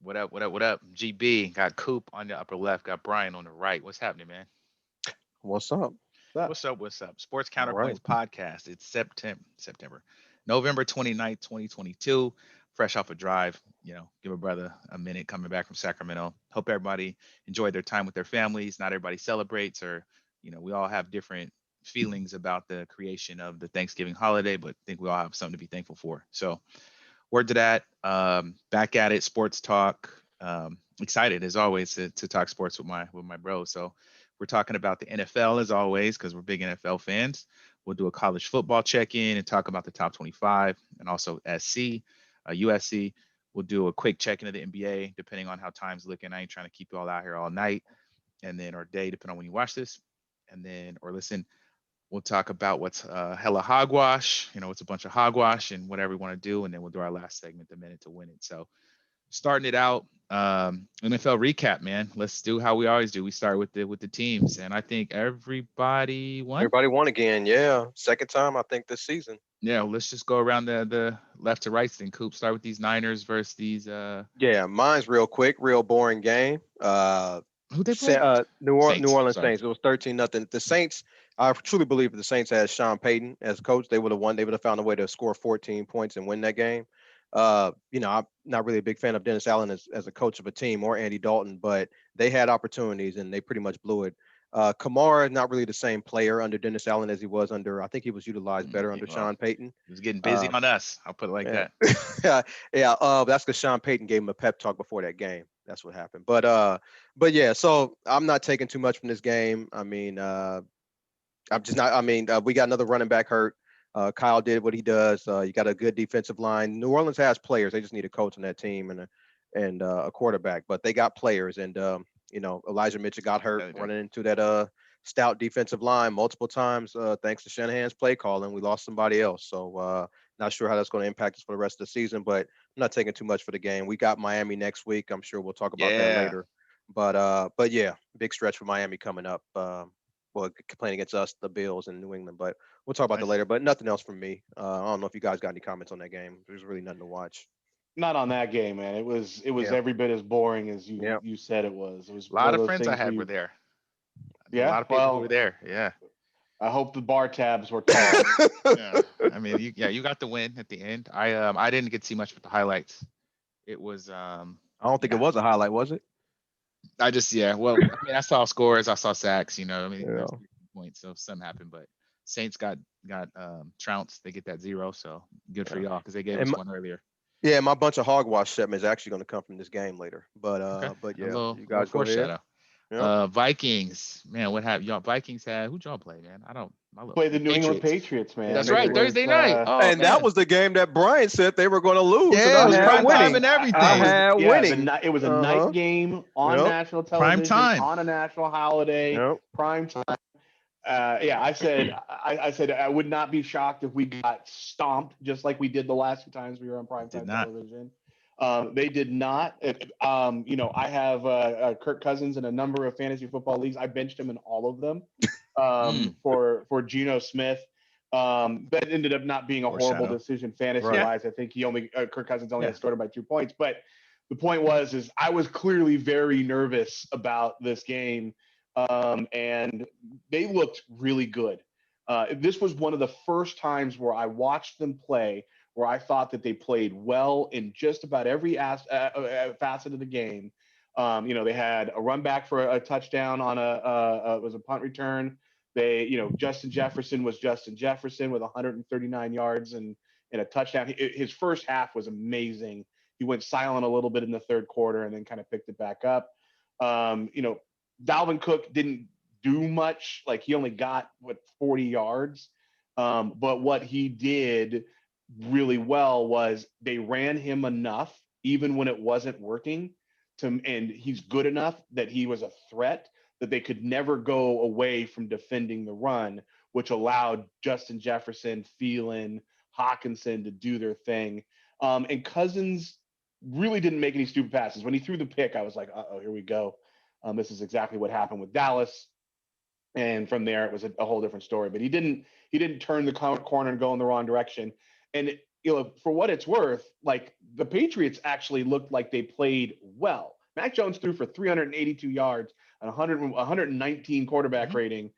What up? What up? What up? GB got Coop on the upper left, got Brian on the right. What's happening, man? What's up? What's up? What's up? What's up? Sports All right. Counterpoints podcast. It's September, November 29th, 2022. Fresh off a drive. Give a brother a minute coming back from Sacramento. Hope everybody enjoyed their time with their families. Not everybody celebrates, or we all have different feelings about the creation of the Thanksgiving holiday, but I think we all have something to be thankful for. So word to that. Back at it, sports talk. Excited as always to talk sports with my bro. So we're talking about the NFL as always because we're big NFL fans. We'll do a college football check in and talk about the top 25 and also SC, USC. We'll do a quick check into the NBA depending on how time's looking. I ain't trying to keep you all out here all night and then or day depending on when you watch this and then or listen. We'll talk about what's hella hogwash, it's a bunch of hogwash and whatever we want to do. And then we'll do our last segment, the minute to win it. So starting it out, NFL recap, man. Let's do how we always do. We start with the teams. And I think everybody won. Everybody won again. Yeah. Second time, I think, this season. Yeah, let's just go around the left to right then. Coop, start with these Niners versus these Yeah. Mine's real quick, real boring game. who they play? New Saints. Orleans Sorry. Saints. It was 13-0. The Saints, I truly believe if the Saints had Sean Payton as coach, they would have won. They would have found a way to score 14 points and win that game. I'm not really a big fan of Dennis Allen as a coach of a team or Andy Dalton, but they had opportunities and they pretty much blew it. Kamara is not really the same player under Dennis Allen as he was under. I think he was utilized better under Well, Sean Payton. he was getting busy Uh, on us. I'll put it like yeah, that. yeah. That's because Sean Payton gave him a pep talk before that game. That's what happened. But yeah. So I'm not taking too much from this game. I mean, I'm just not. I mean, we got another running back hurt. Kyle did what he does. You got a good defensive line. New Orleans has players. They just need a coach on that team and a quarterback. But they got players. And Elijah Mitchell got hurt running into that stout defensive line multiple times. Thanks to Shanahan's play calling, we lost somebody else. So not sure how that's going to impact us for the rest of the season. But I'm not taking too much for the game. We got Miami next week. I'm sure we'll talk about that Yeah. later. But yeah, big stretch for Miami coming up. Well, playing against us, the Bills in New England. But we'll talk about that Nice. later. But nothing else from me. I don't know if you guys got any comments on that game. There's really nothing to watch. Not on that game, man. It was Yeah, every bit as boring as you yeah. you said it was. It was A one lot of of those friends I things where had were you, there. I knew a yeah. lot of people who were Well, there. Yeah. I hope the bar tabs were tall. Yeah. I mean, you got the win at the end. I didn't get to see much with the highlights. It was I don't think it yeah. was a highlight, was it? I just yeah. Well, I mean, I saw scores, I saw sacks. I mean, Yeah. there's 16 points, so something happened. But Saints got trounced. They get that 0, so good for Yeah. y'all because they gave And us my, one earlier. yeah, my bunch of hogwash segment is actually going to come from this game later. But Okay, but a yeah, little you a little guys go ahead. foreshadow. Yeah. Vikings, man, what happened? Y'all Vikings had who'd y'all play, man? I don't my little Play the the New England Patriots. Patriots, The man. That's It right, Patriots. was Thursday night. Oh And that man, was the game that Brian said they were going to lose, and yeah, I it was had prime time winning. and I it everything. was had yeah winning. it was a Uh night huh. game on Yep. national Prime television time. on a national holiday, Yep. prime time. Yeah, I said I would not be shocked if we got stomped just like we did the last few times we were on Did primetime not. television. They did not. I have Kirk Cousins in a number of fantasy football leagues. I benched him in all of them Mm, for Geno Smith. That ended up not being a horrible foreshadow. decision fantasy Right. Yeah, wise. I think Kirk Cousins only yeah. had started by 2 points, but the point is I was clearly very nervous about this game, and they looked really good. This was one of the first times where I watched them play where I thought that they played well in just about every facet of the game. They had a run back for a touchdown on it was a punt return. Justin Jefferson was Justin Jefferson with 139 yards and a touchdown. His first half was amazing. He went silent a little bit in the third quarter and then kind of picked it back up. Dalvin Cook didn't do much. Like he only got 40 yards. But what he did really well was they ran him enough, even when it wasn't working, and he's good enough that he was a threat that they could never go away from defending the run, which allowed Justin Jefferson, Thielen, Hawkinson to do their thing. And Cousins really didn't make any stupid passes. When he threw the pick, I was like, uh-oh, here we go. This is exactly what happened with Dallas. And from there, it was a whole different story. But he didn't turn the corner and go in the wrong direction. And for what it's worth, like the Patriots actually looked like they played well. Mac Jones threw for 382 yards and 119 quarterback Mhm. rating.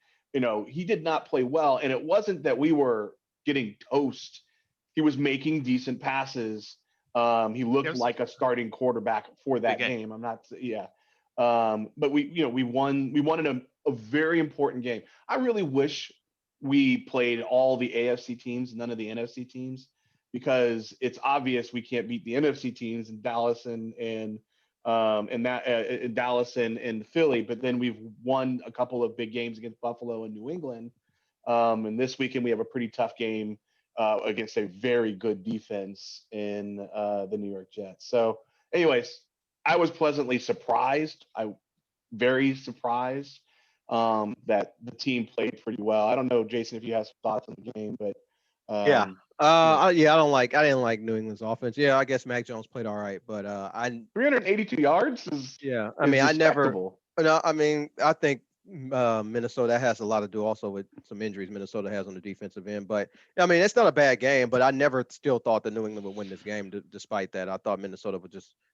He did not play well, and it wasn't that we were getting toast. He was making decent passes. He looked There's like a starting quarterback for big that game. game. I'm not, yeah. But we won. We won in a very important game. I really wish we played all the AFC teams, none of the NFC teams, because it's obvious we can't beat the NFC teams in Dallas and Dallas and Philly. But then we've won a couple of big games against Buffalo and New England. And this weekend we have a pretty tough game against a very good defense in the New York Jets. So, anyways, I was pleasantly surprised. Very surprised that the team played pretty well. I don't know, Jason, if you have thoughts on the game, but Yeah. yeah, I didn't like New England's offense. Yeah, I guess Mac Jones played all right, but 382 yards yeah, I is mean, I never, respectable. no, I mean, I think Minnesota has a lot to do also with some injuries Minnesota has on the defensive end. But I mean, it's not a bad game, but I never still thought that New England would win this game. Despite that, I thought Minnesota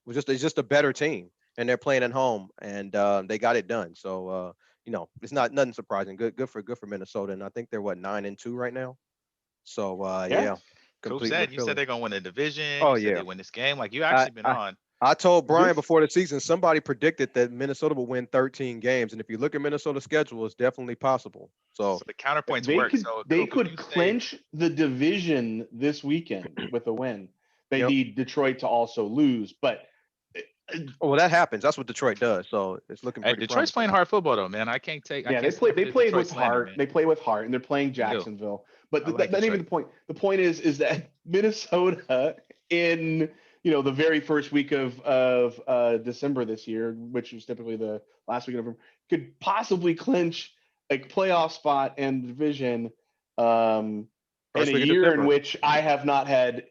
it's just a better team, and they're playing at home, and they got it done. So it's not nothing surprising. Good for Minnesota, and I think they're what 9-2 right now. So Yeah, yeah, Coop complete with said, you said Philly. they're gonna win the division. Oh You said yeah. they win this game. Like you I, actually been I on. I told Brian this before the season somebody predicted that Minnesota would win 13 games, and if you look at Minnesota's schedule, it's definitely possible. So So the counterpoints they work. could So they Coop, if could you say clinch the division this weekend with a win. They yep. need Detroit to also lose, but Well, that happens. That's what Detroit does. So it's looking hey, pretty Detroit's promising. playing hard football though, man, I yeah, can't stand for they this played Detroit with slander, heart. man. They play with heart, and they're playing They do. Jacksonville. But I like that ain't even Detroit. the point. The point is that Minnesota in the very first week of December this year, which is typically the last week of November, could possibly clinch a playoff spot and division in First a week of year in December. which I have not had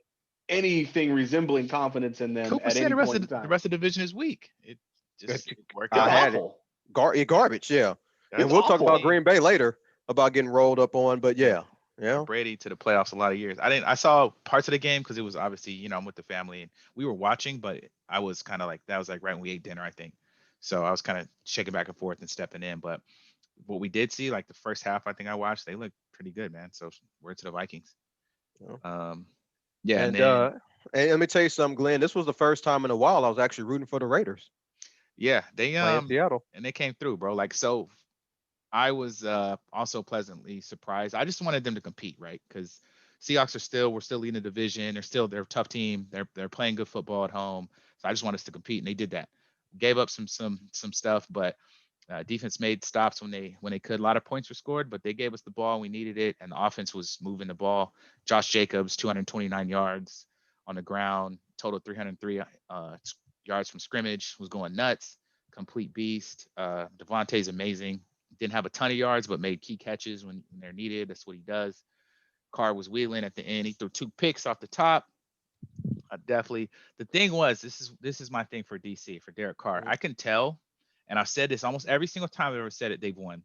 anything resembling confidence in them Cooper at said any the rest point of in the time. rest of the division is weak. It worked It's I out. had it. awful. Garbage. Yeah, and It's That's we'll talk about awful. 15. Green Bay later about getting rolled up on. But Yeah. yeah, Got yeah. Brady to the playoffs a lot of years. I saw parts of the game because it was obviously, I'm with the family and we were watching, but I was kind of like that was like right when we ate dinner, I think. So I was kind of shaking back and forth and stepping in. But what we did see, like the first half, I think I watched, they looked pretty good, man. So word to the Vikings. Yeah. Um, yeah, and And then and let me tell you something, Glenn. This was the first time in a while I was actually rooting for the Raiders yeah, they playing Seattle. and they came through, bro. Like so I was also pleasantly surprised. I just wanted them to compete, right? Because Seahawks we're still leading the division. They're a tough team. They're playing good football at home. So I just want us to compete, and they did that. Gave up some stuff, but defense made stops when they could. A lot of points were scored, but they gave us the ball. We needed it, and the offense was moving the ball. Josh Jacobs, 229 yards on the ground, total 303 yards from scrimmage, was going nuts. Complete beast. Devontae's amazing. Didn't have a ton of yards, but made key catches when they're needed. That's what he does. Carr was wheeling at the end. He threw two picks off the top. Definitely. The thing was, this is my thing for DC for Derek Carr. Mhm. I can tell, and I've said this almost every single time I've ever said it. They've won.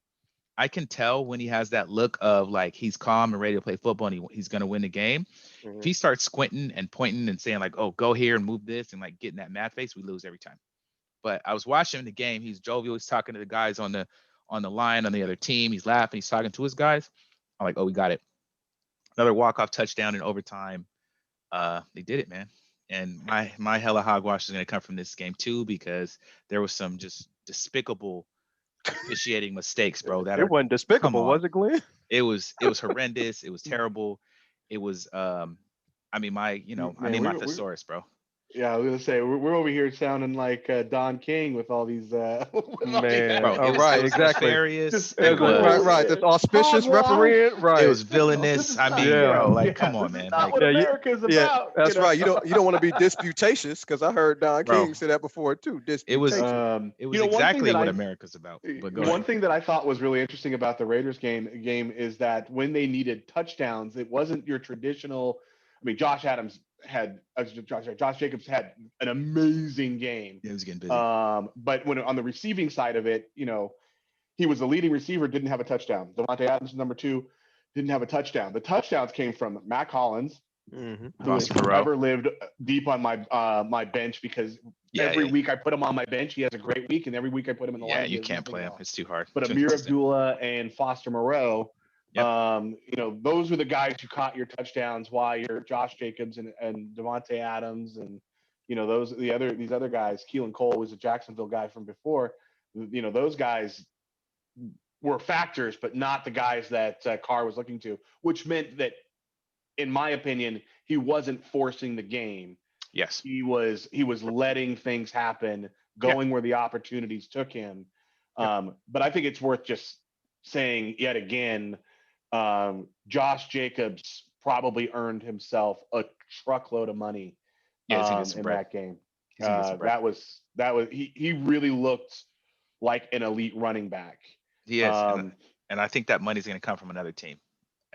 I can tell when he has that look of like he's calm and ready to play football and he's going to win the game. If Mhm. he starts squinting and pointing and saying like, "Oh, go here and move this," and like getting that mad face, we lose every time. But I was watching the game. He's jovial. He's talking to the guys on the line on the other team. He's laughing. He's talking to his guys. I'm like, oh, we got it. Another walk off touchdown in overtime. They did it, man. And my hella hogwash is gonna come from this game too because there was some just despicable officiating mistakes, bro. That It are wasn't come despicable, on. was it, Glenn? It was horrendous. It was terrible. It was I mean I Man, need my we're thesaurus, bro. yeah, I was gonna say we're over here sounding like Don King with all these with all these Man, Bro, all it right, was exactly. nefarious. It Right, despicable, was right. This auspicious hogwash. refereeing, it right? was This villainous. is I not, mean, Yeah, bro, like come this on, is man. not Like what yeah, America is yeah. about. That's right. You don't want to be disputatious because I heard Don bro, King say that before too. it was Disputation. it was exactly what America's about. But go ahead. one thing that I thought was really interesting about the Raiders game is that when they needed touchdowns, it wasn't your traditional. I mean, Josh Jacobs had an amazing game. Yeah, it was getting busy. But when on the receiving side of it, he was the leading receiver, didn't have a touchdown. Devontae Adams, number two, didn't have a touchdown. The touchdowns came from Matt Collins, Mm-hmm. who has Foster Moreau. forever lived deep on my bench because every week I put him on my bench, he has a great week, and every week I put him in the Yeah, lineup, he you has can't nothing play at him. all. It's too hard. But Too Amir inconsistent. Abdullah and Foster Moreau, Yep. those are the guys who caught your touchdowns while you're Josh Jacobs and Devontae Adams and these other guys. Keelan Cole was a Jacksonville guy from before. Those guys were factors, but not the guys that Carr was looking to, which meant that, in my opinion, he wasn't forcing the game. Yes. He was letting things happen, going where the opportunities took him. But I think it's worth just saying yet again, Josh Jacobs probably earned himself a truckload of money Yeah, he's gonna get some in bread. that game. He's gonna get some bread. That was he really looked like an elite running back. He is, and I think that money's gonna come from another team.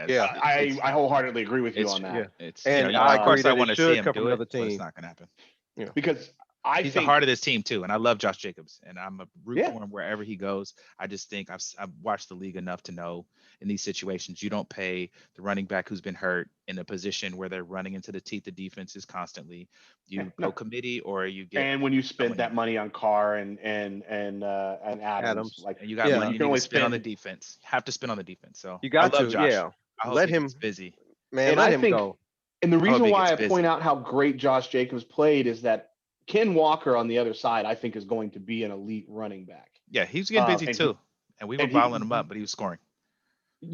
Yeah. I wholesheartedly agree with you on that. Yeah. It's And I of agree course I that it want to see should him come from do it, another but it's team. not gonna happen. Yeah. Because I He's think the heart of this team too, and I love Josh Jacobs, and I'm a root Yeah. for him wherever he goes. I just think I've watched the league enough to know in these situations you don't pay the running back who's been hurt in a position where they're running into the teeth of defenses constantly. You go no. committee or you get And when you spent someone that young. money on Carr and Adams, Adams. like And you got Yeah. money you you can need to only spend on the spend. defense. You have to spend on the defense. So You I got love to. Josh. Yeah. I hope Let he gets him, busy. man. And Let I him think, go. and the I hope reason he why gets I point busy. out how great Josh Jacobs played is that Ken Walker on the other side, I think, is going to be an elite running back. Yeah, he was getting busy And too. And we were bottling him up, but he was scoring.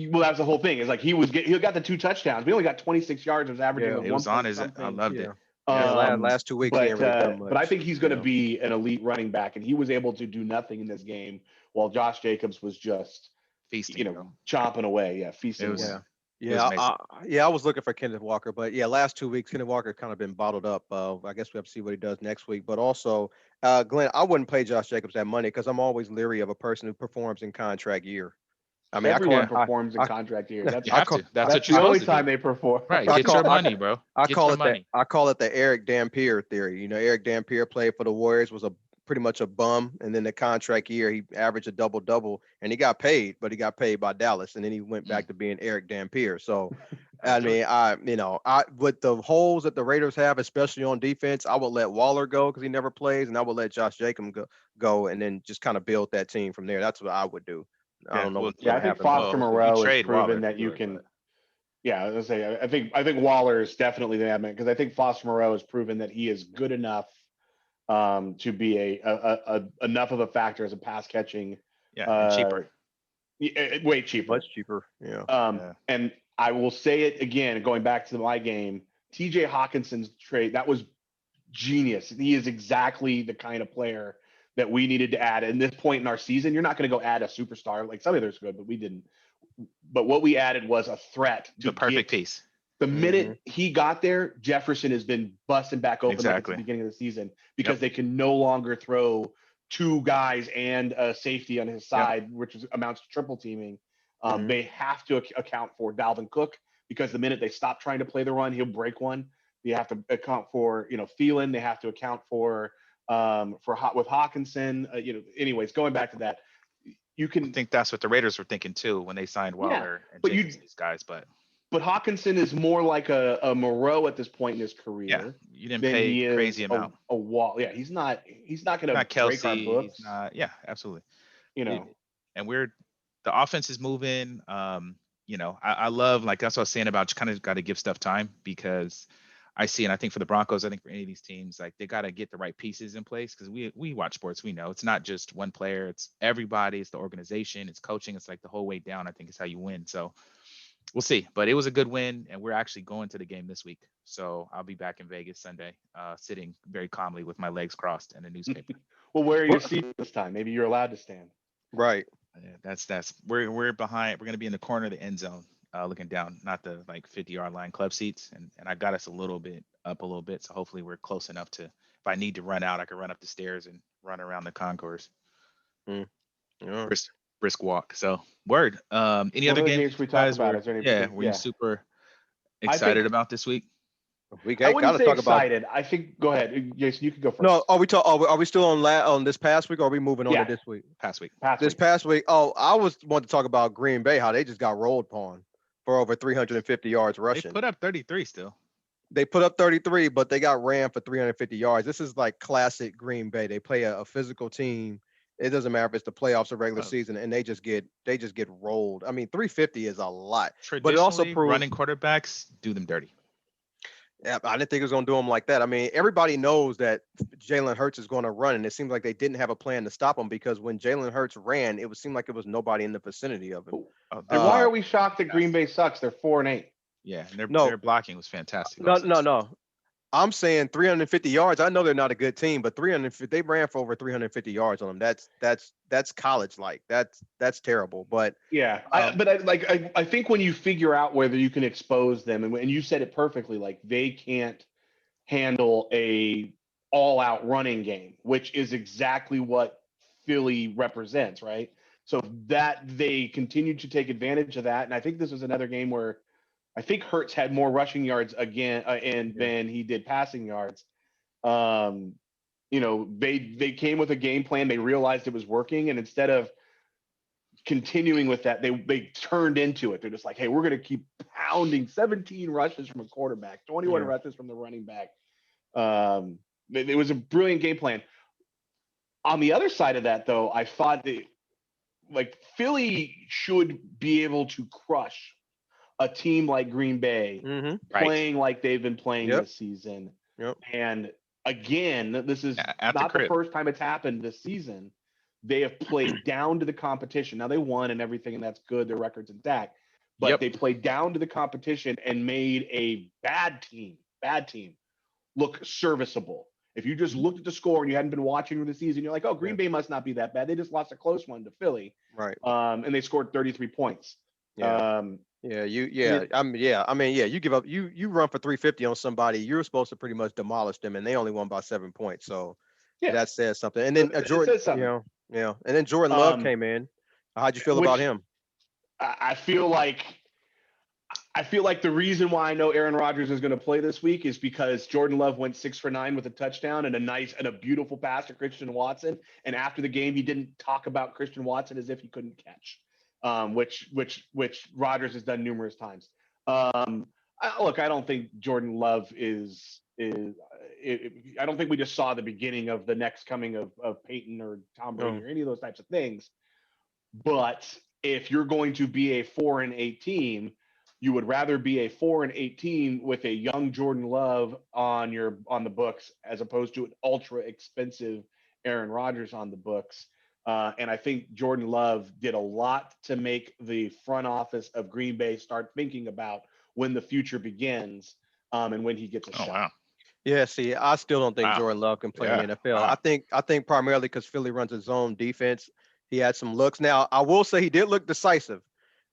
well, that's the whole thing. Is like he got the 2 touchdowns. We only got 26 yards. Was averaging Yeah. like It one was on point his I something. loved Yeah. it. Yeah. Um, Last 2 weeks he ain't really done but I much. think he's going to be an elite running back, and he was able to do nothing in this game while Josh Jacobs was just Feasting, bro. chomping away, It feasting was away. Yeah. it was Yeah. amazing. I was looking for Kenneth Walker, but yeah, last 2 weeks Kenneth Walker kind of been bottled up. I guess we have to see what he does next week. But also, Glenn, I wouldn't pay Josh Jacobs that money because I'm always leery of a person who performs in contract year. I mean, Everyone I performs in I, contract year. You I have call to. That's what That's you're the only supposed to time do. they perform. Right. I Get call your money, bro. I Get call your it money. I call it the Eric Dampier theory. Eric Dampier played for the Warriors, was pretty much a bum, and then the contract year he averaged a double, and he got paid, but he got paid by Dallas, and then he went back to being Eric Dampier. So, I Don't do mean, I with the holes that the Raiders have, especially on defense, I would let Waller go because he never plays, and I would let Josh Jacobs go, and then just kind of build that team from there. That's what I would do. I Yeah. don't know Well, what's Yeah, going I to think happen, but Foster well, you Moreau has trade proven Waller that to you do it, can. but Yeah, I was gonna say I think Waller is definitely the admin because I think Foster Moreau has proven that he is good enough to be a enough of a factor as a pass catching yeah, and uh, cheaper. way cheaper. much cheaper. Yeah. Yeah. And I will say it again, going back to my game, TJ Hawkinson's trade, that was genius. He is exactly the kind of player that we needed to add. At this point in our season, you're not going to go add a superstar like some others could, but we didn't. But what we added was a threat to The perfect get piece. the Mm-hmm. minute he got there, Jefferson has been busting back open like it's the Exactly. beginning of the season because Yep. they can no longer throw 2 guys and a safety on his Yep. side, which amounts to triple teaming. Mhm. They have to account for Dalvin Cook because the minute they stop trying to play the run, he'll break one. They have to account for Thielen. They have to account for with Hawkinson. Anyways, going back to that, you I can think that's what the Raiders were thinking too when they signed yeah, Waller and but Jacobs and these guys. But Hawkinson is more like a Moreau at this point in his yeah, career you didn't than pay he crazy is amount. a Wall. Yeah, he's not going to Not break our Kelsey. He's books. not. Yeah, absolutely. You It, know, and the offense is moving. I love, like that's what I was saying about, you kind of got to give stuff time, because I see, and I think for the Broncos, I think for any of these teams, like they got to get the right pieces in place, because we watch sports, we know it's not just one player, it's everybody, it's the organization, it's coaching, it's like the whole way down. I think is how you win. So we'll see, but it was a good win, and we're actually going to the game this week. So I'll be back in Vegas Sunday, sitting very calmly with my legs crossed and a newspaper. well, where are your seats this time? Maybe you're allowed to stand. Right. Yeah, that's we're behind. We're gonna be in the corner of the end zone, looking down, not the like 50-yard line club seats, and I got us a little bit up a little bit, so hopefully we're close enough to, if I need to run out, I can run up the stairs and run around the concourse. Mm. Yeah. Brisk walk. So word. Any What other other games games that can we you talk guys about? were, Is there any yeah, particular? were you Yeah, super I think excited about this week? We I got wouldn't to say talk about. excited. I think go ahead, Jason. You can go first. No, are we still on this past week, or are we moving on Yeah. to this week? Past week. Past This week. past week, I want to talk about Green Bay, how they just got rolled upon for over 350 yards They rushing. put up 33 still. They put up 33, but they got ran for 350 yards. This is like classic Green Bay. They play a physical team. It doesn't matter if it's the playoffs or regular Uh, season, and they just get rolled. I mean, 350 is a lot, but it also Traditionally, proves. running quarterbacks do them dirty. Yeah, I didn't think it was going to do them like that. I mean, everybody knows that Jalen Hurts is going to run, and it seems like they didn't have a plan to stop him because when Jalen Hurts ran, it would seem like it was nobody in the vicinity of him. Oh, their Why Uh, are block, we shocked that Green Bay sucks? They're 4-8. yeah, and their no, blocking was fantastic no, also. no, no. I'm saying 350 yards. I know they're not a good team, but 350 they ran for over 350 yards on them. That's college like. That's terrible. But Yeah, um, I think when you figure out whether you can expose them, and you said it perfectly, like they can't handle a all-out running game, which is exactly what Philly represents, right? So that they continued to take advantage of that, and I think this was another game where I think Hertz had more rushing yards again and yeah, than he did passing yards. Um, they came with a game plan. They realized it was working, and instead of continuing with that, they turned into it. They're just like, hey, we're going to keep pounding 17 rushes from a quarterback, 21 yeah. rushes from the running back. It was a brilliant game plan. On the other side of that, though, I thought that like Philly should be able to crush a team like Green Bay Mm-hmm. Right. playing like they've been playing Yep. this season. Yep. And again, this is At the not the crib. first time it's happened this season. They have played down to the competition. Now they won and everything, and that's good. Their record's intact. But Yep. they played down to the competition and made a bad team, look serviceable. If you just looked at the score and you hadn't been watching the season, you're like, oh, Yeah. Green Bay must not be that bad. They just lost a close one to Philly, Right. and they scored 33 points. Yeah. Um, Yeah. and Yeah. it, I mean, yeah. You give up. You run for 350 on somebody. You're supposed to pretty much demolish them, and they only won by 7 points. So yeah, that says something. And then it Jordan, says something. yeah. And then Jordan Love Um, came in. How'd you feel about which him? I feel like the reason why I know Aaron Rodgers is going to play this week is because Jordan Love went 6 for 9 with a touchdown and a beautiful pass to Christian Watson. And after the game, he didn't talk about Christian Watson as if he couldn't catch, which Rodgers has done numerous times. Look, I don't think Jordan Love is. I don't think we just saw the beginning of the next coming of Peyton or Tom Brady Oh, or any of those types of things. But if you're going to be a 4-8 team, you would rather be a 4-8 team with a young Jordan Love on the books as opposed to an ultra expensive Aaron Rodgers on the books. And I think Jordan Love did a lot to make the front office of Green Bay start thinking about when the future begins, and when he gets a Oh shot. wow. yeah. See, I still don't think Wow. Jordan Love can play in the Yeah. NFL. I Wow. think I think primarily because Philly runs his own defense. He had some looks. Now, I will say he did look decisive,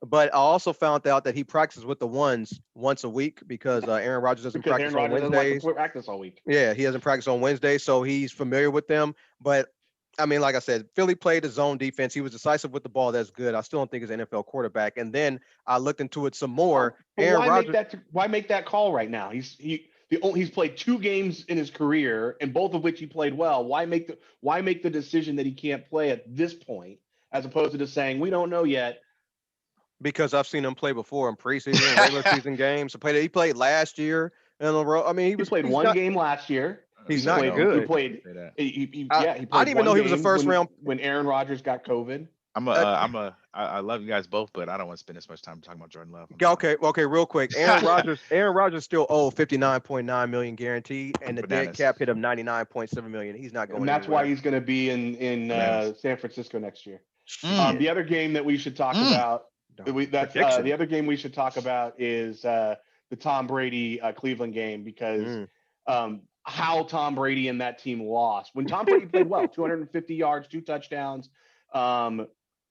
but I also found out that he practices with the ones once a week because Aaron Rodgers doesn't Because practice Aaron on Rodgers doesn't like to Wednesdays. practice all week. Yeah, he doesn't practice on Wednesdays, so he's familiar with them. But I mean, like I said, Philly played his zone defense. He was decisive with the ball. That's good. I still don't think he's an NFL quarterback. And then I looked into it some more. Oh, but Aaron Rodgers, why make that call right now? He's played 2 games in his career, and both of which he played well. Why make the decision that he can't play at this point, as opposed to just saying we don't know yet? because I've seen him play before in preseason and regular season games. He played last year in a row. I mean, He played he's one not game last year. he's He Say not no. played he good. played Say that. he I played didn't even one know he was a game first round. when Aaron Rodgers got COVID. Uh, I love you guys both, but I don't want to spend this much time talking about Jordan Love. I'm yeah, sorry. okay, real quick. Aaron Rodgers still owed 59.9 million guaranteed, and the dead Bananas. cap hit of 99.7 million. He's not And going that's why anywhere. he's going to be in Bananas. San Francisco next year. Mm. Shit. The other game that we should talk Mm. about that's Prediction. the other game we should talk about is the Tom Brady Cleveland game because Mm. how Tom Brady and that team lost when Tom Brady played well, 250 yards, 2 touchdowns,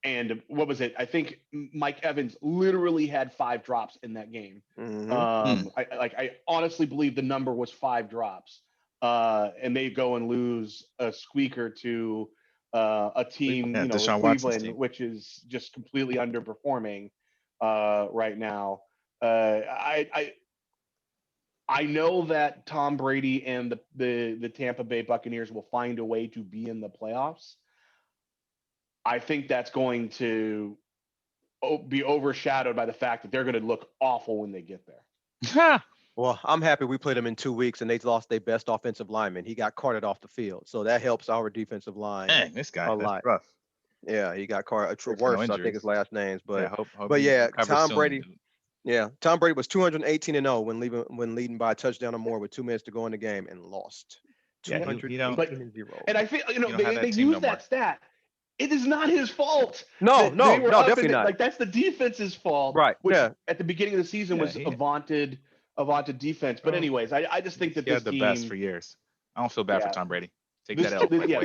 and what was it? I think Mike Evans literally had 5 drops in that game. Mm-hmm. Mm. I honestly believe the number was 5 drops, and they go and lose a squeaker to a team, Yeah, with Deshaun Watson's Cleveland, team. which is just completely underperforming right now. I know that Tom Brady and the Tampa Bay Buccaneers will find a way to be in the playoffs. I think that's going to be overshadowed by the fact that they're going to look awful when they get there. Well, I'm happy we played them in 2 weeks and they lost their best offensive lineman. He got carted off the field. So that helps our defensive line Dang, this guy, a that's lot. rough. Yeah, he got carted. Personal Worse, I think his injuries. last names. Yeah, But hope but you yeah, recover Tom soon, Brady. dude. Yeah, Tom Brady was 218-0 when leading by a touchdown or more with 2 minutes to go in the game and lost. Yeah, he don't But 218-0. and I feel he don't have they that team use no more. that stat. It is not his fault No, that they no, were no, up, and definitely not. like that's the defense's fault, Right. which Yeah. at the beginning of the season Yeah, was a vaunted defense. But bro, anyways, I just think that he this had the best for team, years. I don't feel bad for yeah, Tom Brady. Take that L, yeah, Playboy.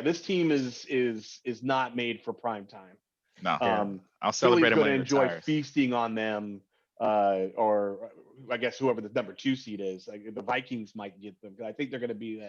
this team is not made for prime time. No, Yeah. I'll Philly's celebrate him going when to he enjoy retires. feasting on them, or I guess whoever the number 2 seed is. Like, the Vikings might get them. I think they're going to be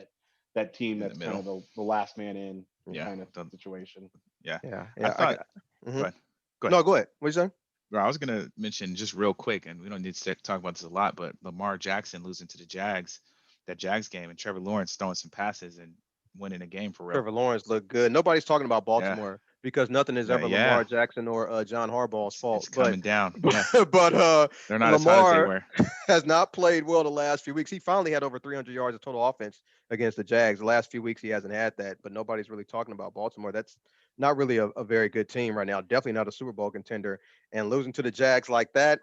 that team In the that's kind middle. of the last man in Yeah, kind of situation. yeah. Yeah. I Yeah. thought. Go Mhm. ahead. Go ahead. No, go ahead. What you saying? Bro, I was gonna mention just real quick, and we don't need to talk about this a lot, but Lamar Jackson losing to the Jags, that Jags game, and Trevor Lawrence throwing some passes and winning a game for real. Trevor Lawrence looked good. Nobody's talking about Yeah, Baltimore because nothing is ever yeah. Lamar Jackson or John Harbaugh's fault. It's coming down. Yeah, But they're not as hot as they Lamar were. has not played well the last few weeks. He finally had over 300 yards of total offense against the Jags. The last few weeks he hasn't had that, but nobody's really talking about Baltimore. That's not really a very good team right now. Definitely not a Super Bowl contender. And losing to the Jags like that,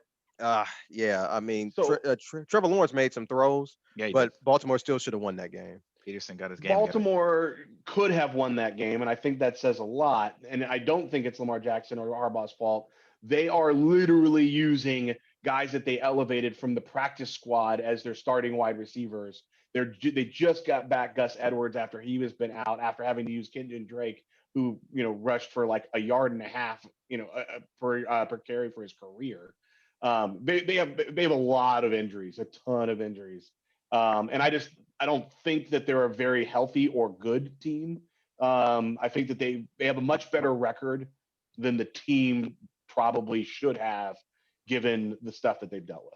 yeah. I mean, So Trevor Lawrence made some throws, Yeah, he did. but Baltimore still should have won that game. Peterson got his game together. Baltimore could have won that game, and I think that says a lot. And I don't think it's Lamar Jackson or Harbaugh's fault. They are literally using guys that they elevated from the practice squad as their starting wide receivers. They just got back Gus Edwards after he was been out after having to use Kenyon Drake, who rushed for like a yard and a half, per carry for his career. They have a lot of injuries, a ton of injuries, and I don't think that they're a very healthy or good team. I think that they have a much better record than the team probably should have, given the stuff that they've dealt with.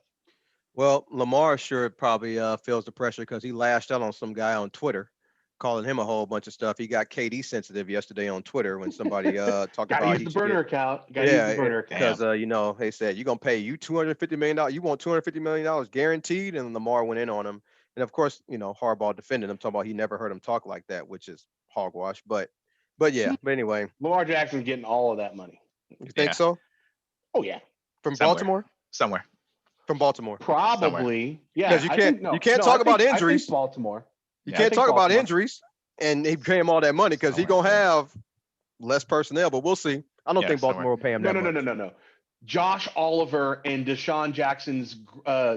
Well, Lamar sure probably feels the pressure because he lashed out on some guy on Twitter, calling him a whole bunch of stuff. He got KD sensitive yesterday on Twitter when somebody talked Got to about use he the should get. burner account. Got to use the Yeah, burner account. because they said you're gonna pay you $250 million. You want $250 million guaranteed, and Lamar went in on him. And of course, Harbaugh defended him, talking about he never heard him talk like that, which is hogwash. But yeah. But anyway, Lamar Jackson's getting all of that money. you think Yeah, so? Oh yeah, From somewhere, Baltimore? somewhere, From Baltimore? somewhere. probably. Because Yeah, you I can't think you no, can't no. talk about I think injuries. Baltimore. You Yeah, I can't think talk about Baltimore. injuries, and he pay him all that money because he somewhere, gonna bro. have less personnel. But we'll see. I don't Yeah, think somewhere. Baltimore will pay him No, that no, no, no, much. no, no. Josh Oliver and Deshaun Jackson's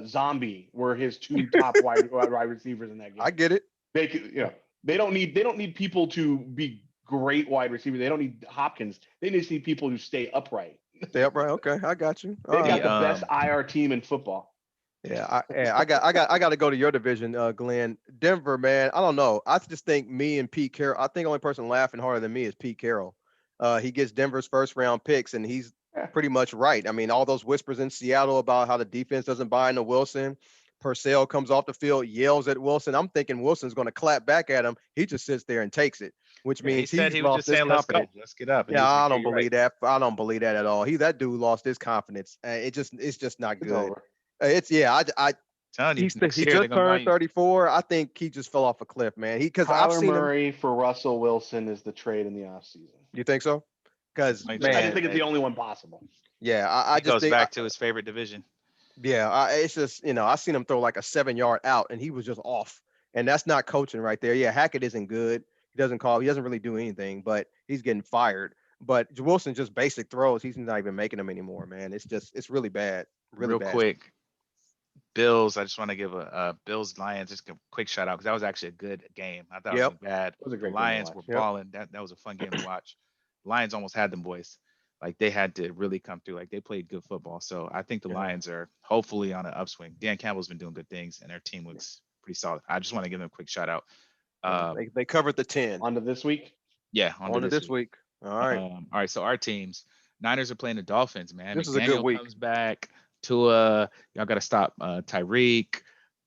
zombie were his two top wide receivers in that I game. get it. They could, they don't need people to be great wide receivers. They don't need Hopkins. They just need people who stay upright. Stay upright. Okay, I got you. All They've got right. The the best IR team in football. I got to go to your division, Glenn. Denver, man. I don't know. I just think me and Pete Carroll. I think the only person laughing harder than me is Pete Carroll. He gets Denver's first round picks, and he's Yeah. pretty much right. I mean, all those whispers in Seattle about how the defense doesn't buy into Wilson. Purcell comes off the field, yells at Wilson. I'm thinking Wilson's going to clap back at him. He just sits there and takes it, which Yeah, he means said he's he was lost just his saying, "Let's go, confidence. let's get up," and he Yeah, was like, I "Yeah, don't you're right." believe that. I don't believe that at all. That dude lost his confidence. It's just not It's good. over. It's yeah. Telling you, next He year they're just gonna buy turned you. 34. I think he just fell off a cliff, man. Because I've Kyler seen him. Murray for Russell Wilson is the trade in the offseason. You think so? Because Might I trade just man, think it's today. the only one possible. yeah, I He just goes think, back to his favorite division. yeah, it's just I seen him throw like a 7 yard out, and he was just off, and that's not coaching right there. Yeah, Hackett isn't good. He doesn't call. He doesn't really do anything, but he's getting fired. But Wilson just basic throws. He's not even making them anymore, man. It's really bad, really Real bad. quick, Bills. I just want to give a Bills Lions just a quick shout out because that was actually a good game. I thought it Yep, wasn't bad. It was a The great game to Lions were watch. yep. balling. That was a fun game to watch. Lions almost had them boys. Like they had to really come through. Like they played good football. So I think the Yeah. Lions are hopefully on an upswing. Dan Campbell's been doing good things, and their team looks pretty solid. I just want to give them a quick shout out. Yeah, Uh, they covered the 10 On to this week. yeah, on to on to this this week. week. All right, All right, so our teams, Niners are playing the Dolphins, man. this is a good McDaniel week. comes back. Tua, y'all got to stop Tyreek.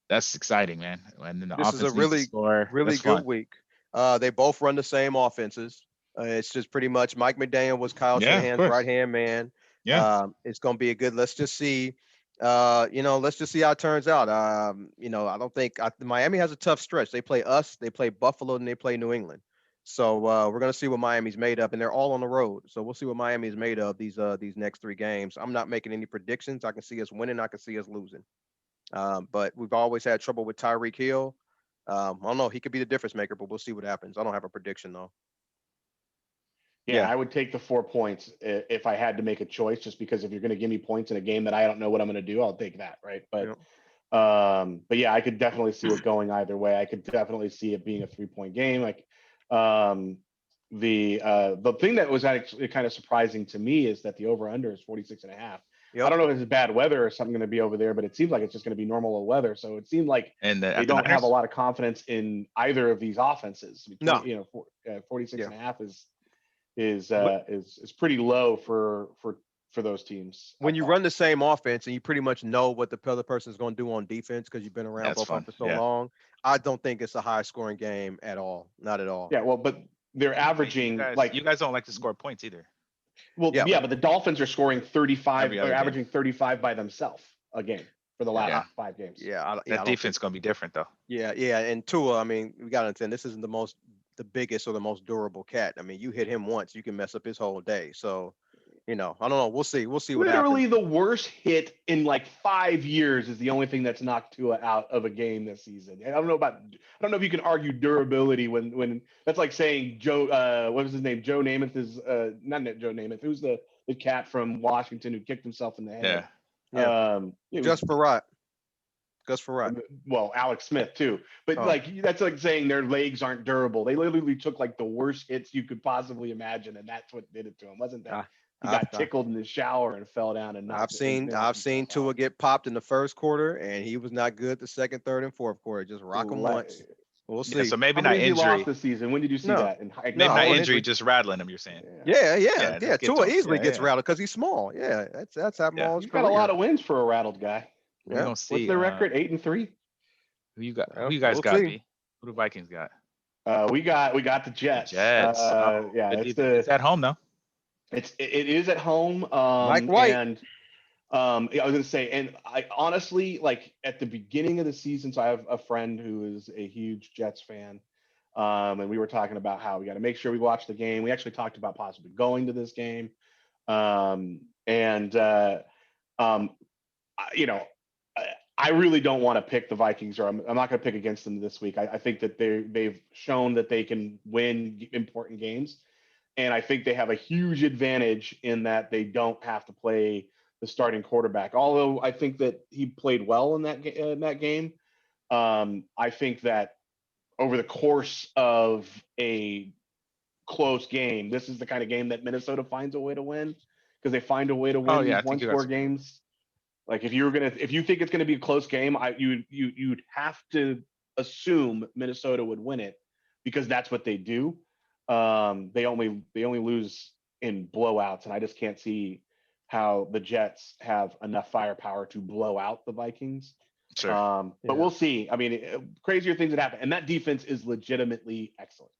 That's exciting, man. And then the This is a offense leads the score. really That's good fun. week. They both run the same offenses. It's just pretty much Mike McDaniel was Kyle Yeah, of Shanahan's right course. hand man. Yeah. It's going to be a good. Let's just see Let's just see how it turns out. I don't think Miami has a tough stretch. They play us, they play Buffalo, and they play New England. So we're gonna see what Miami's made of, and they're all on the road. So we'll see what Miami is made of these next three games. I'm not making any predictions. I can see us winning. I can see us losing. But we've always had trouble with Tyreek Hill. I don't know. He could be the difference maker, but we'll see what happens. I don't have a prediction though. Yeah, Yeah. I would take the 4 points if I had to make a choice, just because if you're going to give me points in a game that I don't know what I'm going to do, I'll take that, right? Yeah. But yeah, I could definitely see it going either way. I could definitely see it being a 3 point game. Like, um, the thing that was actually kind of surprising to me is that the over under is 46 and a half. I Yep. don't know if it's bad weather or something going to be over there, but it seems like it's just going to be normal weather. So it seemed like And they at the don't have a Niners. lot of confidence in either of these offenses. No. 46 Yeah. and a half is What is pretty low for those teams, I when you thought. run the same offense and you pretty much know what the other person is going to do on defense because you've been around That's both of them fun. for so Yeah. long, I don't think it's a high scoring game at all. Not at all. Yeah, well, but they're Hey, you averaging guys, like, you guys don't like to score points either. well, Yeah, yeah, but but the Dolphins are scoring 35 Every or other game. averaging 35 by themselves a game for the yeah, last Yeah. 5 games. That I don't think. defense gonna be different though. Yeah. And Tua, I mean, we got to understand this isn't the biggest or the most durable cat. I mean, you hit him once, you can mess up his whole day. So, I don't know. We'll see. We'll see what happens. Literally the worst hit in like 5 years is the only thing that's knocked Tua out of a game this season. And I don't know if you can argue durability when that's like saying Joe, what was his name? Joe Namath is not Joe Namath. Who's the cat from Washington who kicked himself in the head? Yeah. Yeah, It was just for right. Just for right. well, Alex Smith too. But Oh, like that's like saying their legs aren't durable. They literally took like the worst hits you could possibly imagine, and that's what did it to him. Wasn't that I, he I've got tickled in the shower and fell down and I've knocked seen knocked I've seen himself out? Tua get popped in the first quarter, and he was not good the second, third, and fourth quarter. Just rock him Le- once. We'll Yeah. So see. maybe How many not has he lost injury. this season? When did you see No, that? In high, Maybe no, it not college? wasn't injury, injury. just rattling him. You're saying. Yeah. Yeah. Yeah. Yeah. Just get to Tua him. easily Yeah. gets Yeah. rattled because he's small. Yeah, that's happened Yeah. all his He's got a lot career. of wins for a rattled guy. We're Yeah. gonna What's see. their record? 8-3. Who you got? Who Well, you guys we'll got? see. B. Who the Vikings got? We got the The Jets. Jets. Oh, Yeah, good defense. It's at home though. it is at home. Mike White. And yeah, I was gonna say, and I honestly, like at the beginning of the season, so I have a friend who is a huge Jets fan. And we were talking about how we got to make sure we watch the game. We actually talked about possibly going to this game. And um, you know, I really don't want to pick the Vikings, or I'm not going to pick against them this week. I think that they've shown that they can win important games, and I think they have a huge advantage in that they don't have to play the starting quarterback. Although I think that he played well in that game. I think that over the course of a close game, this is the kind of game that Minnesota finds a way to win, because they find a way to Oh win yeah, these I think one you got score some. games. Like if you think it's gonna be a close game, you'd have to assume Minnesota would win it, because that's what they do. They only lose in blowouts, and I just can't see how the Jets have enough firepower to blow out the Vikings. Sure. But Yeah. we'll see. I mean, crazier things that happen, and that defense is legitimately excellent.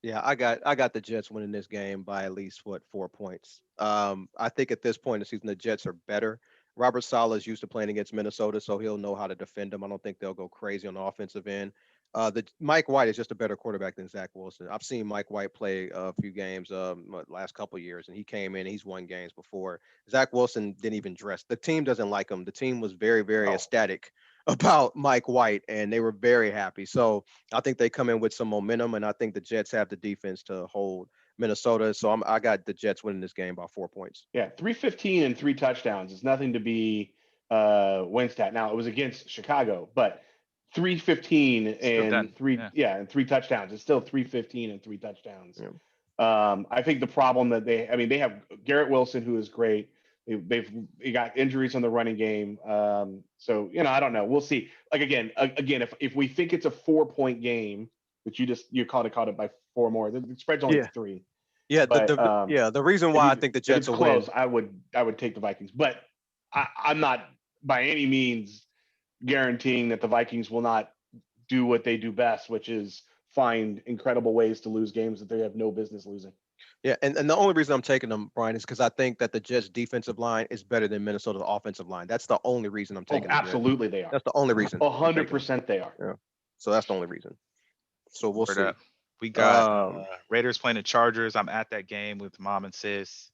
Yeah, I got the Jets winning this game by at least 4 points. I think at this point in the season the Jets are better. Robert Saleh is used to playing against Minnesota, so he'll know how to defend them. I don't think they'll go crazy on the offensive end. The Mike White is just a better quarterback than Zach Wilson. I've seen Mike White play a few games last couple of years, and he came in. He's won games before. Zach Wilson didn't even dress. The team doesn't like him. The team was very, very Oh, ecstatic about Mike White, and they were very happy. So I think they come in with some momentum, and I think the Jets have the defense to hold Minnesota. So I got the Jets winning this game by 4 points. yeah, 315 and 3 touchdowns is nothing to be winced at. Now it was against Chicago, but 315 Still and done. three, Yeah. yeah, and 3 touchdowns. It's still 315 and 3 touchdowns. Yeah. I think the problem that I mean, they have Garrett Wilson, who is great. They got injuries on the running game. So I don't know. We'll see. Like again, if we think it's a 4 point game, which you caught it by four more, the spread's only Yeah. 3. Yeah, But the reason if why I you think the if Jets it's will win. close, I would take the Vikings, but I'm not by any means guaranteeing that the Vikings will not do what they do best, which is find incredible ways to lose games that they have no business losing. Yeah, and the only reason I'm taking them, Brian, is because I think that the Jets' defensive line is better than Minnesota's offensive line. That's the only reason I'm Oh, taking the Jets. absolutely they are. That's the only reason A I'm hundred taking them. percent they are. Yeah. So that's the only reason. So we'll Word see. up. We got Um, Raiders playing the Chargers. I'm at that game with mom and sis.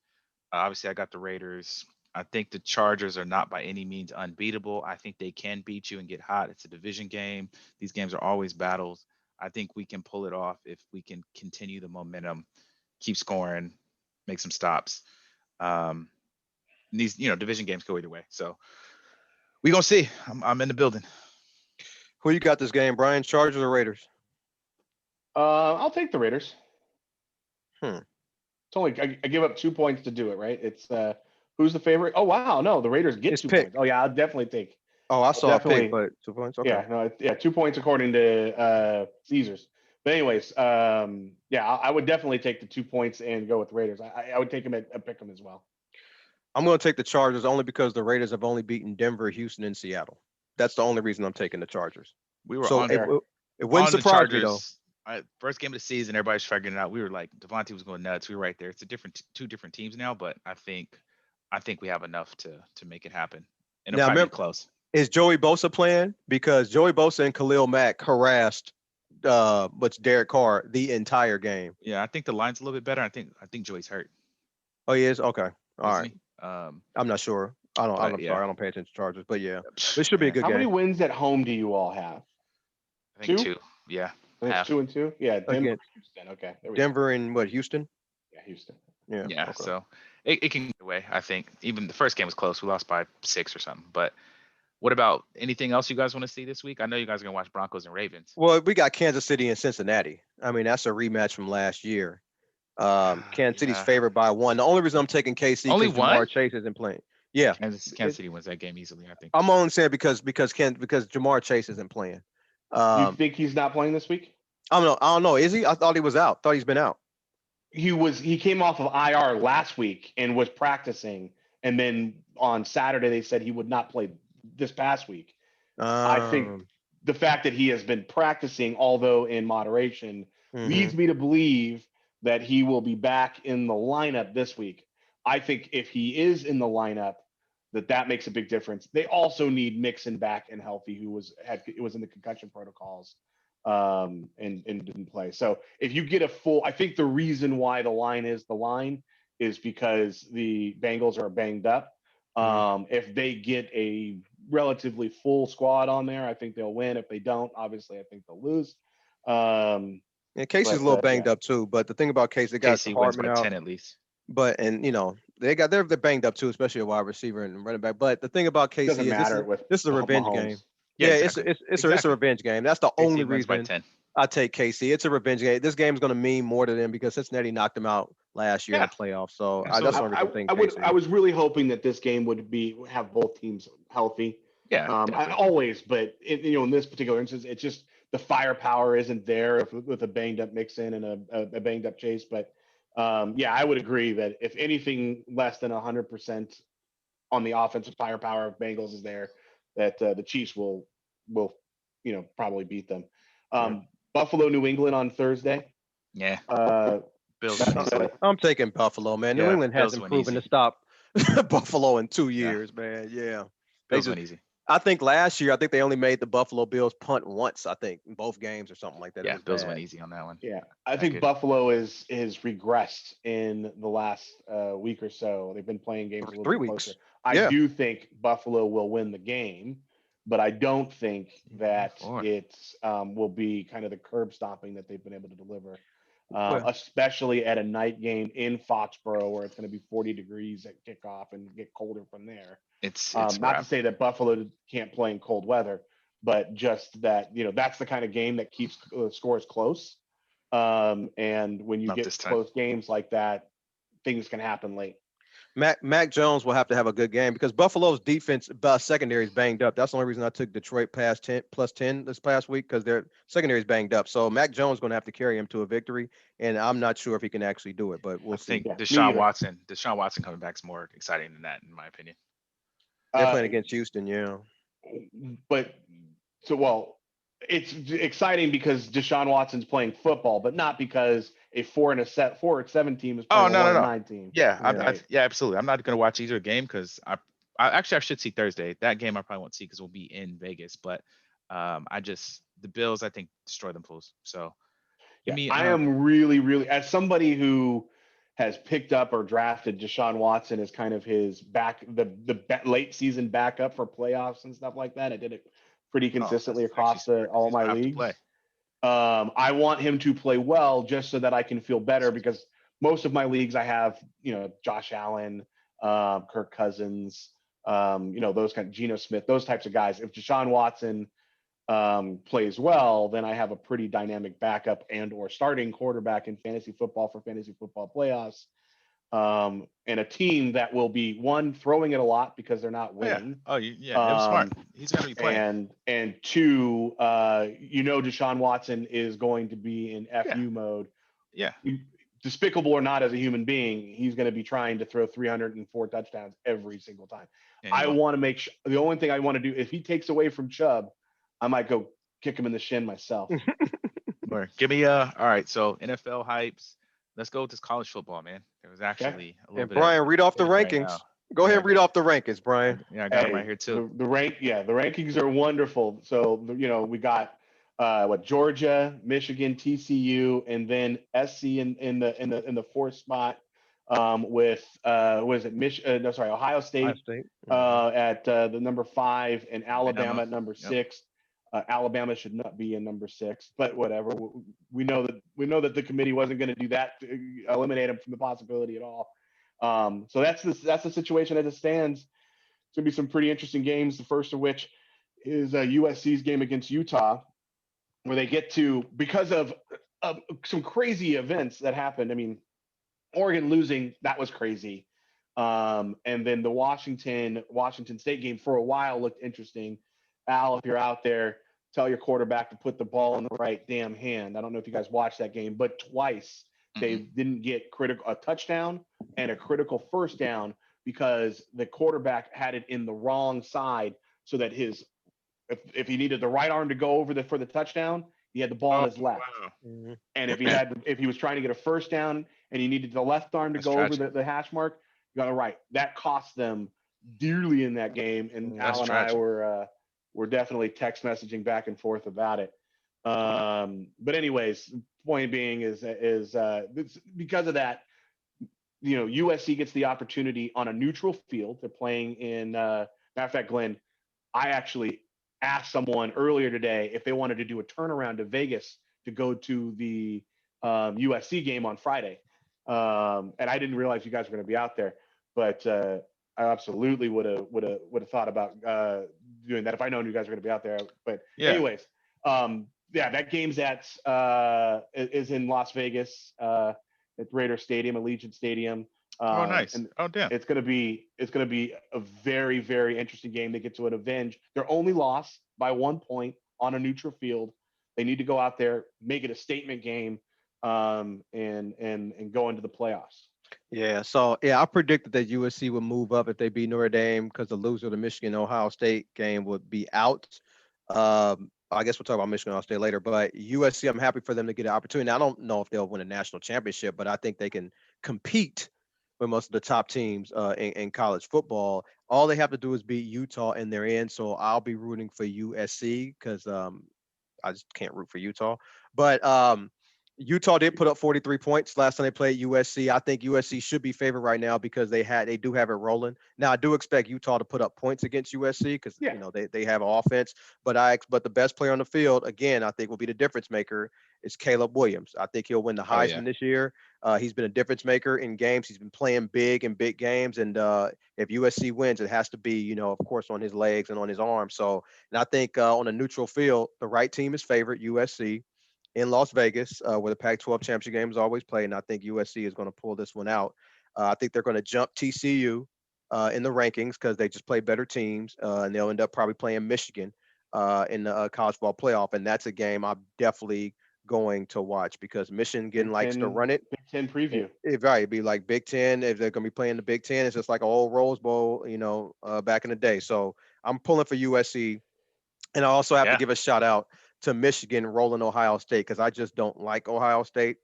Obviously, I got the Raiders. I think the Chargers are not by any means unbeatable. I think they can beat you and get hot. It's a division game. These games are always battles. I think we can pull it off if we can continue the momentum, keep scoring, make some stops. Um, these, division games go either way. So we gonna see. I'm in the building. who you got this game, Brian? Chargers or Raiders? I'll take the Raiders. Hmm. It's only I give up 2 points to do it, right? It's who's the favorite? Oh wow, no, the Raiders get It's 2 points. pick. Oh yeah, I'll definitely take. Oh, I I'll saw a pick, definitely but 2 points. Okay. yeah, no, yeah, 2 points according to Caesars. But anyways, yeah, I would definitely take the 2 points and go with the Raiders. I would take them at pick them as well. I'm going to take the Chargers only because the Raiders have only beaten Denver, Houston, and Seattle. That's the only reason I'm taking the Chargers. We were So on Fair. it wouldn't on the surprise me though. Chargers. First game of the season, everybody's figuring it out. We were like, Devontae was going nuts. We were right there. It's a different, two different teams now, but I think we have enough to make it happen, and it'll Now, probably be remember, close. is Joey Bosa playing? Because Joey Bosa and Khalil Mack harassed what's Derek Carr the entire game. Yeah, I think the line's a little bit better. I think Joey's hurt, Oh, he is? Okay. All isn't right. he? I'm not sure. But I'm yeah, sorry. I don't pay attention to Chargers, but yeah. This should be a man, good How many game wins at home do you all have? I think Two? two. Yeah, I think it's half. 2-2. Yeah, Denver, against Houston. Okay, there we go. Denver and what, Houston? Yeah, Houston. Yeah. Yeah, Okay. so it can get away. I think even the first game was close. We lost by 6 or something. But what about anything else you guys want to see this week? I know you guys are gonna watch Broncos and Ravens. Well, we got Kansas City and Cincinnati. I mean, that's a rematch from last year. Kansas City's Yeah, favored by 1. The only reason I'm taking KC only because one. Jamar Chase isn't playing. Yeah, Kansas City wins that game easily. I think. I'm only saying because Jamar Chase isn't playing. You Um, think he's not playing this week? I don't know. Is he? I thought he was out. Thought he's been out. He came off of IR last week and was practicing, and then on Saturday they said he would not play this past week. I think Um, the fact that he has been practicing, although in moderation, mhm. leads me to believe that he will be back in the lineup this week. I think if he is in the lineup, that makes a big difference. They also need Mixon back and healthy, who was in the concussion protocols and didn't play. So if you get a full, I think the reason why the line is because the Bengals are banged up. Mhm. If they get a relatively full squad on there, I think they'll win. If they don't, obviously, I think they'll lose. Um, Yeah, Casey's a but little banged yeah, up too. But the thing about Casey, they got KC wins Hartman by out. 10 at least. But and they're banged up too, especially a wide receiver and running back. But the thing about doesn't KC is matter with this is a revenge game. Mahomes. Yeah, Yeah, exactly. it's a Exactly. revenge game. That's the only KC wins by reason 10. I take KC. It's a revenge game. This game's gonna mean more to them because Cincinnati knocked them out last year in the Yeah, playoffs. So that's the absolutely. only reason I'm taking I KC. was really hoping that this game would be have both teams healthy. Yeah, I definitely. always, but in this particular instance, it's just the firepower isn't there with a banged up Mixon and a banged up Chase. But yeah, I would agree that if anything less than 100% on the offensive firepower of Bengals is there, that the Chiefs will probably beat them. Yeah. Buffalo, New England on Thursday. Yeah, Uh, Bills win that's easily. I'm taking Buffalo, man. New Yeah, England Bills hasn't win proven to easy. stop Buffalo in 2 Yeah, years, man. Yeah. They Bills just win easy. I think last year, I think they only made the Buffalo Bills punt once, I think, in both games or something like that. It Yeah, was Bills win bad. easy on that one. Yeah, I That think good. Buffalo is regressed in the last week or so. They've been playing games a little Three bit closer. weeks. I Yeah. do think Buffalo will win the game, but I don't think that Four. it will be kind of the curb stomping that they've been able to deliver, Well, especially at a night game in Foxborough where it's going to be 40 degrees at kickoff and get colder from there. It's Not to rough. say that Buffalo can't play in cold weather, but just that that's the kind of game that keeps scores close. And when you Not get this time. close games like that, things can happen late. Mac Jones will have to have a good game because Buffalo's defense secondary is banged up. That's the only reason I took Detroit past 10 plus 10 this past week because their secondary is banged up. So Mac Jones is going to have to carry him to a victory, and I'm not sure if he can actually do it, but I we'll see. think Yeah, me Deshaun either. Watson. Deshaun Watson coming back is more exciting than that, in my opinion. They're Uh, playing against Houston, yeah. but so well, it's exciting because Deshaun Watson's playing football, but not because a 4-7 team is Oh, playing a no, one no, and no. nine team, Yeah, Yeah. right? yeah, absolutely. I'm not gonna watch either game because I actually I should see Thursday. That game I probably won't see because we'll be in Vegas. But I just the Bills I think destroy them fools. So give Yeah, me I am really, really, as somebody who has picked up or drafted Deshaun Watson as kind of his late season backup for playoffs and stuff like that. I did it pretty that's consistently actually across smart because all he's my gonna have to play. leagues. I want him to play well just so that I can feel better because most of my leagues I have, Josh Allen, Kirk Cousins, those kind of Geno Smith, those types of guys. If Deshaun Watson plays well, then I have a pretty dynamic backup and or starting quarterback in fantasy football for fantasy football playoffs. And a team that will be one throwing it a lot because they're not Oh yeah. winning. Yeah, it was smart. Um, He's gonna be playing. and two, Deshaun Watson is going to be in Yeah, FU mode. yeah. Despicable or not as a human being, he's going to be trying to throw 304 touchdowns every single time. And he I will. want to make sure the only thing I want to do if he takes away from Chubb, I might go kick him in the shin myself. Or give me all right. So NFL hypes. Let's go with this college football, man. There was Okay. actually a little And bit of Brian, read off the good right now. rankings. Go ahead Yeah, and read off the rankings, Brian. yeah, I got them right Hey, here too. the rankings are wonderful. So we got Georgia, Michigan, TCU, and then SC in the fourth spot with what is it? No, sorry, Ohio Ohio State State. Mhm. at the number 5 and Alabama Alabama. at number Yep. 6. Alabama should not be in number 6, but whatever. We know that the committee wasn't going to do that to eliminate them from the possibility at all. So that's the situation as it stands. It's going to be some pretty interesting games. The first of which is USC's game against Utah, where they get to because of some crazy events that happened. I mean, Oregon losing, that was crazy. And then the Washington State game for a while looked interesting. Al, if you're out there, tell your quarterback to put the ball in the right damn hand. I don't know if you guys watched that game, but twice they Hmm. didn't get a touchdown and a critical first down because the quarterback had it in the wrong side, so that if he needed the right arm to go over for the touchdown, he had the ball Oh in his left. wow. Mhm. And Man, if he was trying to get a first down and he needed the left arm to that's go over tragic. the hash mark, you got it right. That cost them dearly in that game. And That's Al and I Mhm. tragic. were definitely text messaging back and forth about it. But anyways, point being is because of that, USC gets the opportunity on a neutral field. They're playing in. Matter of fact, Glenn, I actually asked someone earlier today if they wanted to do a turnaround to Vegas to go to the USC game on Friday, and I didn't realize you guys were going to be out there, but I absolutely would have thought about doing that if I known you guys were going to be out there. But Yeah. anyways, yeah, that game's is in Las Vegas at Raider Stadium, Allegiant Stadium, Oh nice. and Oh damn. it's going to be a very, very interesting game. They get to avenge their only loss by 1 point on a neutral field. They need to go out there, make it a statement game, and go into the playoffs. Yeah, so yeah, I predicted that USC would move up if they beat Notre Dame because the loser of the Michigan Ohio State game would be out. I guess we'll talk about Michigan Ohio State later, but USC, I'm happy for them to get an opportunity. Now, I don't know if they'll win a national championship, but I think they can compete with most of the top teams in college football. All they have to do is beat Utah and they're in. So I'll be rooting for USC because I just can't root for Utah. But Utah did put up 43 points last time they played USC. I think USC should be favored right now because they do have it rolling. Now I do expect Utah to put up points against USC because Yeah, they have offense. But the best player on the field again, I think will be the difference maker is Caleb Williams. I think he'll win the Oh yeah. Heisman this year. He's been a difference maker in games. He's been playing big in big games, and if USC wins, it has to be of course on his legs and on his arms. So, and I think on a neutral field, the right team is favored, USC in Las Vegas, where the Pac-12 championship game is always played, and I think USC is going to pull this one out. I think they're going to jump TCU in the rankings because they just play better teams, and they'll end up probably playing Michigan in the college football playoff, and that's a game I'm definitely going to watch because Michigan Big likes to Ten, run it. Big Ten preview. Right, it'd be like Big Ten. If they're going to be playing the Big Ten, it's just like an old Rose Bowl, back in the day. So I'm pulling for USC, and I also have to Yeah. give a shout out to Michigan rolling Ohio State because I just don't like Ohio State.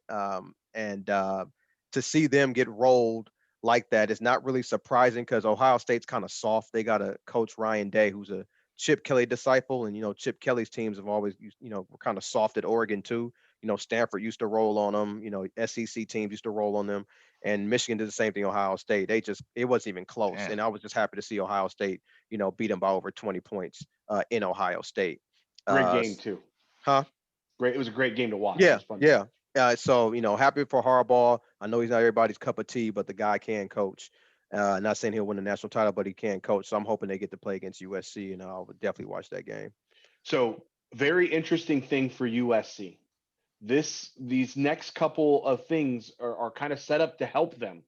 And to see them get rolled like that is not really surprising because Ohio State's kind of soft. They got a coach Ryan Day who's a Chip Kelly disciple, and Chip Kelly's teams have always were kind of soft at Oregon too. Stanford used to roll on them. SEC teams used to roll on them, and Michigan did the same thing. Ohio State, it wasn't even close, Damn. and I was just happy to see Ohio State beat them by over 20 points in Ohio State. Great Uh, game too. huh? Great. It was a great game to watch. It Yeah, was fun to yeah. watch. So happy for Harbaugh. I know he's not everybody's cup of tea, but the guy can coach. Not saying he'll win the national title, but he can coach. So I'm hoping they get to play against USC, and I'll definitely watch that game. So very interesting thing for USC. These next couple of things are kind of set up to help them.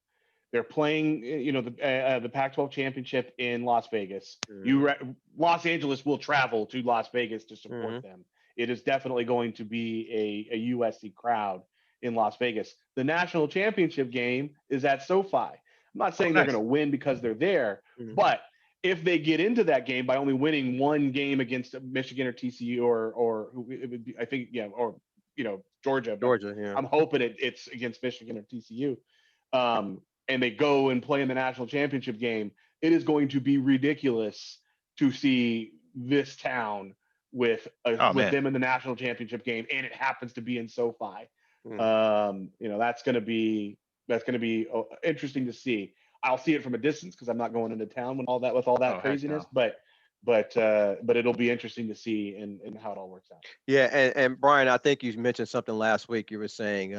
They're playing, the Pac-12 championship in Las Vegas. Mhm. Los Angeles will travel to Las Vegas to support Mhm. them. It is definitely going to be a USC crowd in Las Vegas. The national championship game is at SoFi. I'm not Oh, saying they're going nice. to win because they're there, Mhm. but if they get into that game by only winning one game against Michigan or TCU or who it would be, I think, yeah, or Georgia, but Georgia, yeah. I'm hoping it's against Michigan or TCU. And they go and play in the national championship game, it is going to be ridiculous to see this town Oh with man. them in the national championship game, and it happens to be in SoFi. Mhm. That's going to be interesting to see. I'll see it from a distance because I'm not going into town with all that Oh heck craziness, no. but it'll be interesting to see and how it all works out. Yeah, and Brian, I think you mentioned something last week. You were saying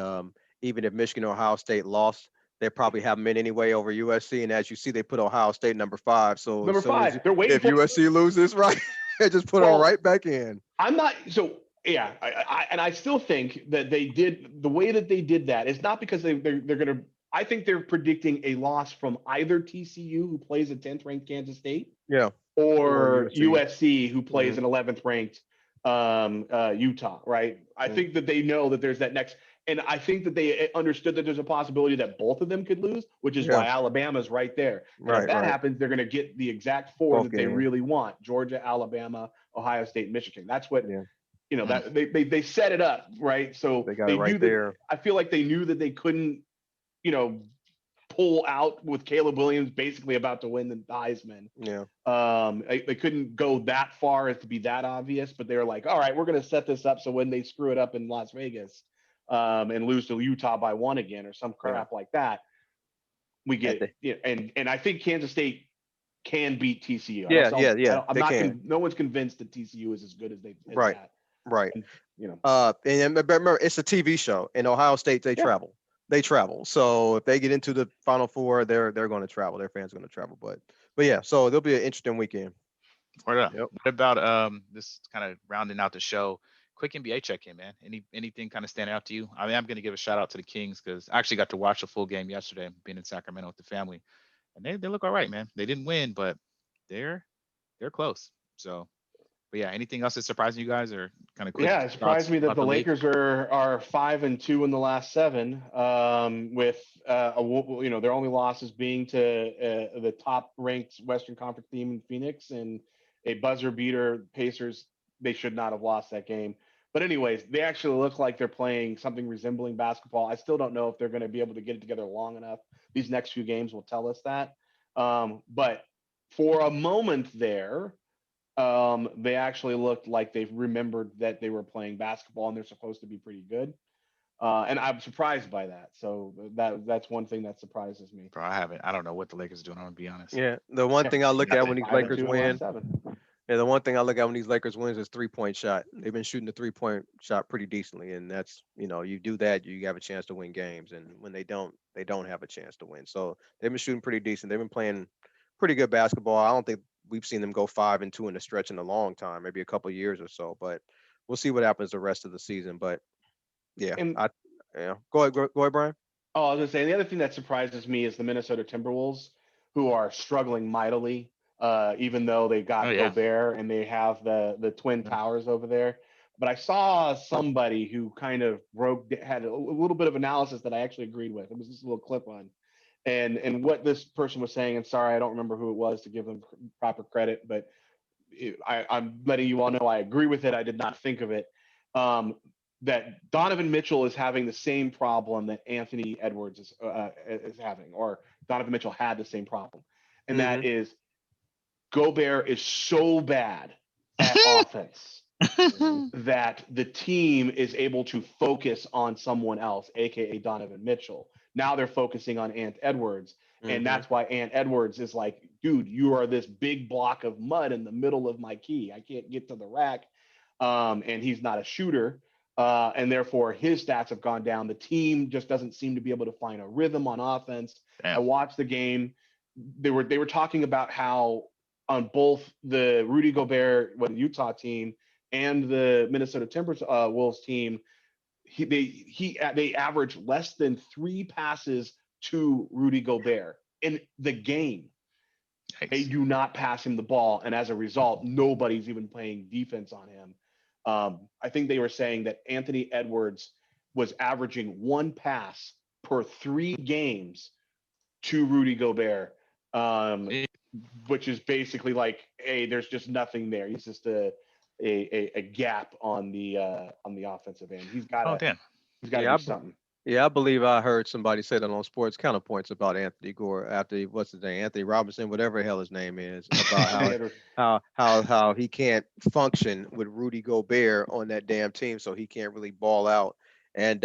even if Michigan or Ohio State lost, they probably have them in anyway over USC. And as you see, they put Ohio State #5. So as Number soon as five, they're waiting if for. USC loses, right, they just put them Well, right back in. I'm not so yeah, and I still think that they did the way that they did that is not because they're gonna. I think they're predicting a loss from either TCU, who plays a 10th ranked Kansas State, Yeah, or or USC. USC, who plays Mhm. an 11th ranked Utah. Right? I Mhm. think that they know that there's that next, and I think that they understood that there's a possibility that both of them could lose, which is Yeah, why Alabama's right there. And if right, that right. happens, they're going to get the exact four Both that they games. really want: Georgia, Alabama, Ohio State, Michigan. That's what Yeah, Mm. that they set it up right. So they got it they right knew that. there. I feel like they knew that they couldn't, you know, pull out with Caleb Williams basically about to win the Heisman. Yeah, They couldn't go that far as to be that obvious, but they were like, all right, we're going to set this up so when they screw it up in Las Vegas and lose to Utah by one again or some yeah. crap like that, we At get the and I think Kansas State can beat TCU. yeah, yeah, yeah. I'm They not can. no one's convinced that TCU is as good as Right, that. right. And, you know, And remember, it's a TV show. In Ohio State, they yeah. travel. They travel. So if they get into the Final Four, they're going to travel. Their fans are going to travel. But yeah, so it'll be an interesting weekend. Yep. What about this kind of rounding out the show? Quick NBA check in, man. Anything kind of stand out to you? I mean, I'm gonna give a shout out to the Kings because I actually got to watch a full game yesterday, being in Sacramento with the family, and they look all right, man. They didn't win, but they're they're close. So, but yeah, anything else that's surprising you guys, or kind of quick Yeah, it surprised thoughts me that about the the league? Lakers are 5-2 in the last seven, with their only losses being to the top ranked Western Conference team in Phoenix and a buzzer beater Pacers. They should not have lost that game. But anyways, they actually look like they're playing something resembling basketball. I still don't know if they're going to be able to get it together long enough. These next few games will tell us that. But for a moment there, they actually looked like they remembered that they were playing basketball and they're supposed to be pretty good. And I'm surprised by that. So that's one thing that surprises me. Bro, I haven't. I don't know what the Lakers are doing. I'm gonna be honest. Yeah. The one thing I look at when Nothing. these Five and Lakers two in the last win, seven. yeah, the one thing I look at when these Lakers wins is 3-point shot. They've been shooting the 3-point shot pretty decently, and that's you do that, you have a chance to win games. And when they don't have a chance to win. So they've been shooting pretty decent. They've been playing pretty good basketball. I don't think we've seen them go 5-2 in a stretch in a long time, maybe a couple of years or so. But we'll see what happens the rest of the season. But yeah, And go ahead, Brian. I was gonna say the other thing that surprises me is the Minnesota Timberwolves, who are struggling mightily, even though they Oh got yeah. Gobert and they have the Twin Yeah. Towers over there. But I saw somebody who kind of had a little bit of analysis that I actually agreed with. It was just a little clip on, and what this person was saying. And sorry, I don't remember who it was to give them proper credit, but I'm letting you all know I agree with it. I did not think of it. that Donovan Mitchell is having the same problem that Anthony Edwards is having, or Donovan Mitchell had the same problem, and that Mm-hmm. is Gobert is so bad at offense Mm-hmm. that the team is able to focus on someone else, aka Donovan Mitchell. Now they're focusing on Ant Edwards, and Mm-hmm. that's why Ant Edwards is like, dude, you are this big block of mud in the middle of my key. I can't get to the rack, and he's not a shooter, and therefore his stats have gone down. The team just doesn't seem to be able to find a rhythm on offense. I Damn. watched the game. They were talking about how on both the Rudy Gobert, what Utah team, and the Minnesota Wolves team, they average less than 3 passes to Rudy Gobert in the game. They Yikes. do not pass him the ball, and as a result, nobody's even playing defense on him. I think they were saying that Anthony Edwards was averaging 1 pass per 3 games to Rudy Gobert, um, Eh, which is basically like, hey, there's just nothing there. He's just a gap on the offensive end. Oh damn. He's got to Yeah, do something. yeah, I believe I heard somebody say that on Sports Counterpoints about Anthony Gore after what's his name, Anthony Robinson, whatever the hell his name is, about Anthony how Edwards. how he can't function with Rudy Gobert on that damn team, so he can't really ball out. And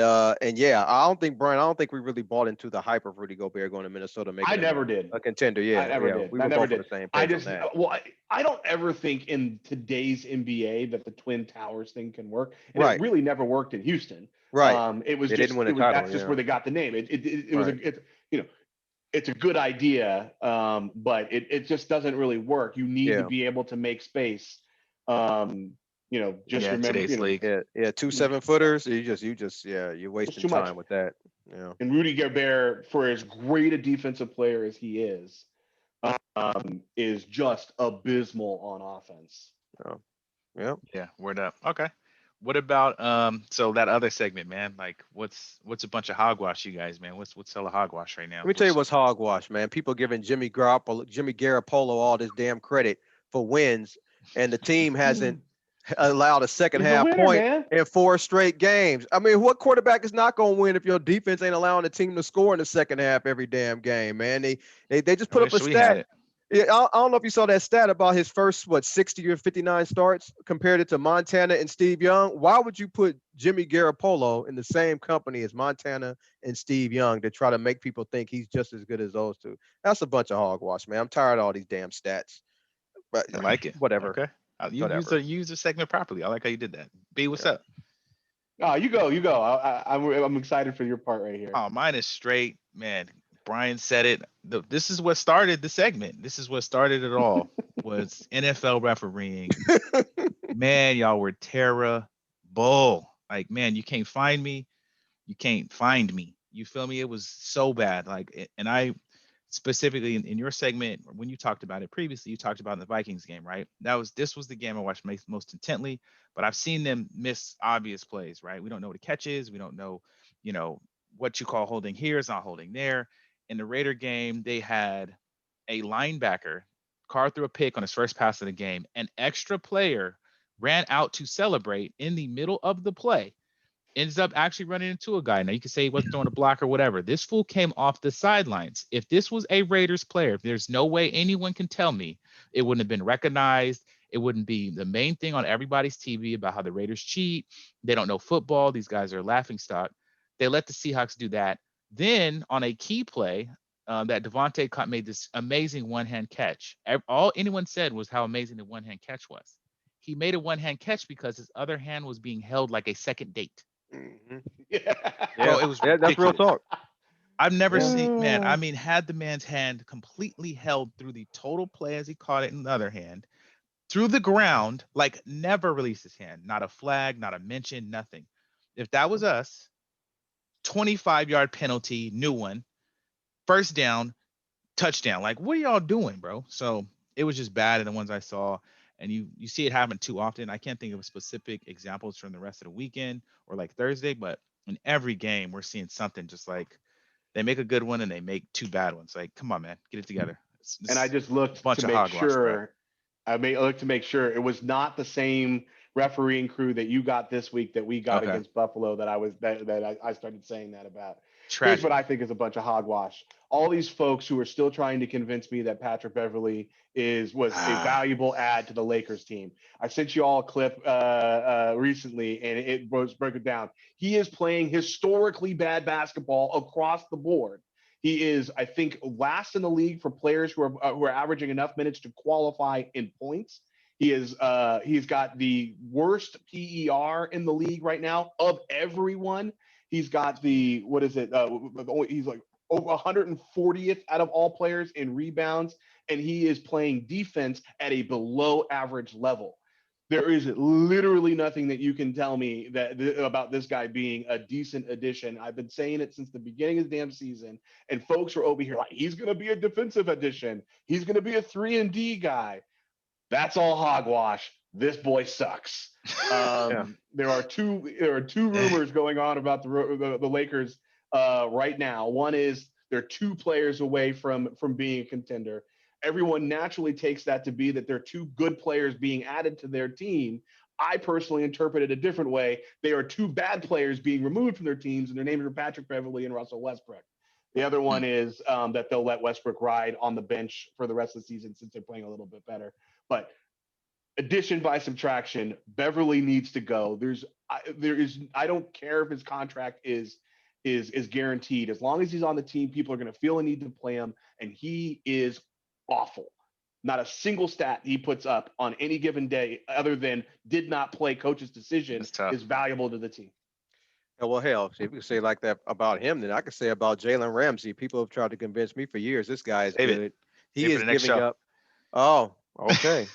yeah, I don't think Brian, I don't think we really bought into the hype of Rudy Gobert going to Minnesota, I making him never did. a contender. I Yeah, never yeah, did. we I were never both on the did. same I page on just that. well, I don't ever think in today's NBA that the Twin Towers thing can work, and it Right, really never worked in Houston. right. It was They didn't just win it a was title. that's just Yeah, where they got the name. It was right. a it, you know it's a good idea, but it just doesn't really work. You need to Yeah, be able to make space. Um, just Yeah, remember, today's league. yeah. Two 7-footers. You just yeah, you're it's wasting too much. time with that. Yeah, And Rudy Gobert, for as great a defensive player as he is just abysmal on offense. yeah, yeah. Yeah, word up. Okay. What about so that other segment, man? Like what's a bunch of hogwash, you guys, man? What's hella hogwash right now? Let me tell you what's hogwash, man. People giving Jimmy Garoppolo all this damn credit for wins, and the team hasn't allowed a second He's a half winner, point man. in 4 straight games. I mean, what quarterback is not going to win if your defense ain't allowing the team to score in the second half every damn game, man? They just I put up a wish we had stat. it. Yeah, I don't know if you saw that stat about his first 60 or 59 starts, compared it to Montana and Steve Young. Why would you put Jimmy Garoppolo in the same company as Montana and Steve Young to try to make people think he's just as good as those two? That's a bunch of hogwash, man. I'm tired of all these damn stats. But I like it. whatever, Okay. whatever. You use the segment properly. I like how you did that. B, what's up? Oh, you go, you go. I'm excited for your part right here. Oh, mine is straight, man. Brian said it. This is what started the segment. This is what started it all. Was NFL refereeing. Man, y'all were terrible. Like, man, you can't find me. You can't find me. You feel me? It was so bad. And I specifically in your segment when you talked about it previously, you talked about in the Vikings game, right? This was the game I watched most intently. But I've seen them miss obvious plays, right? We don't know what a catch is. We don't know, you know, what you call holding here is not holding there. In the Raider game, they had a linebacker Carr threw a pick on his first pass of the game. An extra player ran out to celebrate in the middle of the play, ends up actually running into a guy. Now you can say he wasn't throwing a block or whatever. This fool came off the sidelines. If this was a Raiders player, there's no way anyone can tell me it wouldn't have been recognized. It wouldn't be the main thing on everybody's TV about how the Raiders cheat. They don't know football. These guys are a laughing stock. They let the Seahawks do that. Then on a key play, that Devontae made this amazing one-hand catch. All anyone said was how amazing the one-hand catch was. He made a one-hand catch because his other hand was being held like a second date. Hmm. Yeah. Yeah, Bro, it was yeah, that's real ridiculous. talk. I've never Yeah. seen, man, I mean, had the man's hand completely held through the total play as he caught it in the other hand, through the ground, like never released his hand. Not a flag, not a mention, nothing. If that was us, 25-yard penalty, new one, first down, touchdown. Like, what are y'all doing, bro? So it was just bad in the ones I saw. And you see it happen too often. I can't think of specific examples from the rest of the weekend or like Thursday, but in every game we're seeing something just like they make a good one and they make two bad ones. Like, come on, man, get it together. And I It's just a looked to bunch of make hogwash, bro. sure. I looked to make sure it was not the same refereeing crew that you got this week that we got Okay. against Buffalo that I started saying that about. Here's what Tragic. I think is a bunch of hogwash. All these folks who are still trying to convince me that Patrick Beverly was a Ah, valuable add to the Lakers team. I sent you all a clip recently, and broke it down. He is playing historically bad basketball across the board. He is, I think, last in the league for players who are averaging enough minutes to qualify in points. He's got the worst PER in the league right now of everyone. He's got the what is it? He's like over 140th out of all players in rebounds, and he is playing defense at a below average level. There is literally nothing that you can tell me about this guy being a decent addition. I've been saying it since the beginning of the damn season, and folks are over here like he's going to be a defensive addition. He's going to be a 3-and-D guy. That's all hogwash. This boy sucks. Yeah. There are two rumors going on about the Lakers right now. One is they're two players away from being a contender. Everyone naturally takes that to be that they're two good players being added to their team. I personally interpret it a different way. They are two bad players being removed from their teams, and their names are Patrick Beverly and Russell Westbrook. The other one is that they'll let Westbrook ride on the bench for the rest of the season since they're playing a little bit better. But addition by subtraction, Beverly needs to go. I don't care if his contract is guaranteed. As long as he's on the team, people are going to feel a need to play him, and he is awful. Not a single stat he puts up on any given day, other than did not play coach's decision, that's tough. is valuable to the team. Yeah, well, hell, if you say like that about him, then I could say about Jalen Ramsey. People have tried to convince me for years this guy is Save it. good. He Save it for is the next giving show. up. Oh, okay.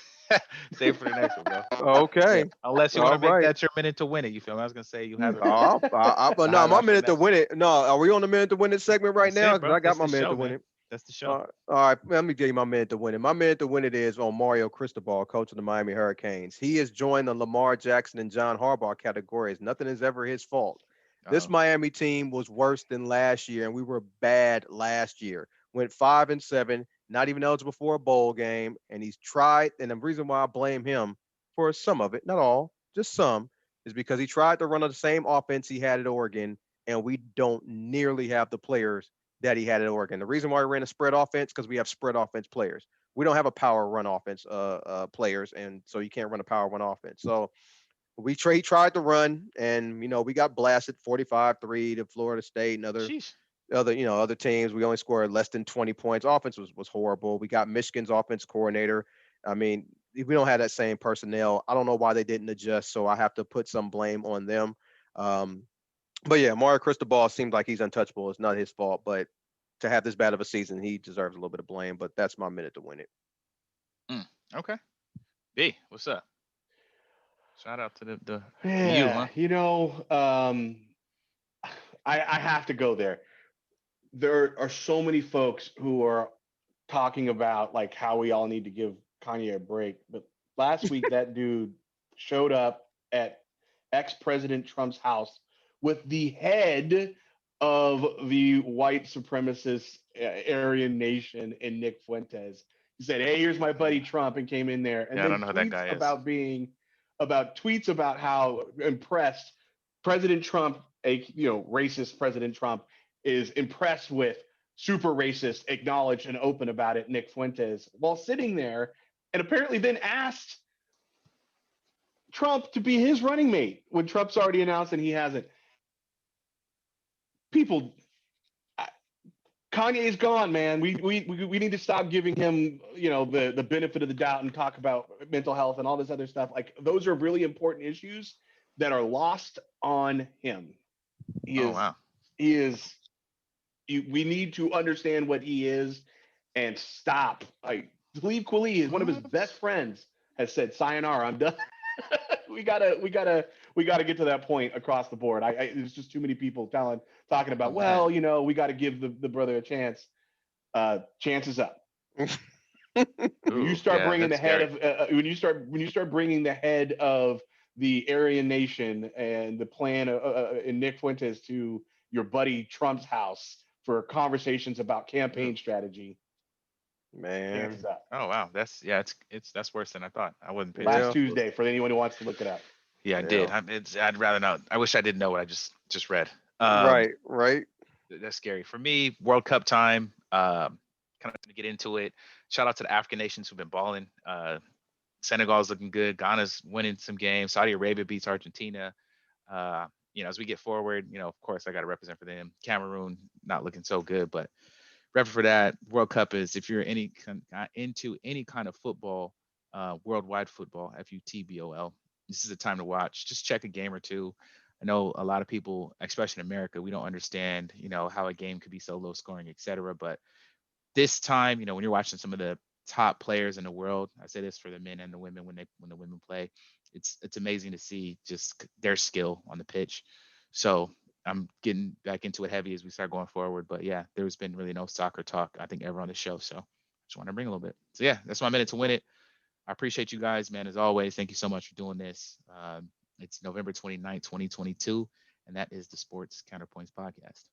Save it for the next one, bro. Yeah. Okay. Unless you want All to make right. that your minute to win it. You feel me? I was gonna say you have it for But the no, my hogwash for the minute to next win one. it. No, are we on the minute to win it segment right That's now? it, Because bro. I got That's my the minute show, to win man. it. That's the show. All right, let me give you my minute to win it. My minute to win it is on Mario Cristobal, coach of the Miami Hurricanes. He has joined the Lamar Jackson and John Harbaugh categories. Nothing is ever his fault. This Uh-oh. Miami team was worse than last year, and we were bad last year. Went 5-7, not even eligible for a bowl game, and he's tried. And the reason why I blame him for some of it, not all, just some, is because he tried to run the same offense he had at Oregon, and we don't nearly have the players that he had at Oregon. The reason why we ran a spread offense because we have spread offense players. We don't have a power run offense players, and so you can't run a power run offense. So he tried to run, and we got blasted 45-3 to Florida State and Sheesh. other teams. We only scored less than 20 points. Offense was horrible. We got Michigan's offense coordinator. I mean, we don't have that same personnel. I don't know why they didn't adjust, so I have to put some blame on them. Um, but yeah, Mario Cristobal seems like he's untouchable. It's not his fault, but to have this bad of a season, he deserves a little bit of blame. But that's my minute to win it. Mm. Okay. B, what's up? Shout out to the you, Yeah, huh? I have to go there. There are so many folks who are talking about like how we all need to give Kanye a break. But last week, that dude showed up at ex-President Trump's house with the head of the white supremacist Aryan nation in Nick Fuentes. He said, "Hey, here's my buddy Trump," and came in there, and Yeah, I then don't know who that guy is. tweets about how impressed President Trump, racist President Trump, is impressed with super racist, acknowledged and open about it, Nick Fuentes, while sitting there, and apparently then asked Trump to be his running mate when Trump's already announced and he hasn't. People, Kanye's gone, man. We need to stop giving him, the benefit of the doubt and talk about mental health and all this other stuff. Like those are really important issues that are lost on him. He Oh is wow. he is we need to understand what he is and stop. Like Talib Kweli, one of his What? best friends, has said, "Sayonara, I'm done." we gotta get to that point across the board. There's just too many people talking Oh about. man. Well, we got to give the brother a chance. Chance is up. When you Ooh, start yeah, bringing the that's head scary. of when you start bringing the head of the Aryan Nation and the plan in Nick Fuentes to your buddy Trump's house for conversations about Ooh. campaign strategy, Man. Chances are. Oh wow, it's that's worse than I thought. I wasn't paying Last Yeah. attention. Tuesday for anyone who wants to look it up. Yeah, I did. Yeah. I'd rather not. I wish I didn't know what I just read. Um, Right. Right. that's scary for me. World Cup time. Kind of to get into it. Shout out to the African nations who've been balling. Senegal's looking good. Ghana's winning some games. Saudi Arabia beats Argentina. As we get forward, of course, I got to represent for them. Cameroon not looking so good, but rep for that. World Cup is if you're into any kind of football, worldwide football, FUTBOL. This is a time to watch. Just check a game or two. I know a lot of people, especially in America, we don't understand, how a game could be so low scoring, et cetera. But this time, when you're watching some of the top players in the world, I say this for the men and the women when the women play, it's amazing to see just their skill on the pitch. So I'm getting back into it heavy as we start going forward. But yeah, there's been really no soccer talk, I think, ever on the show. So just want to bring a little bit. So yeah, that's my minute to win it. I appreciate you guys, man, as always. Thank you so much for doing this. It's November 29th, 2022, and that is the Sports Counterpoints podcast.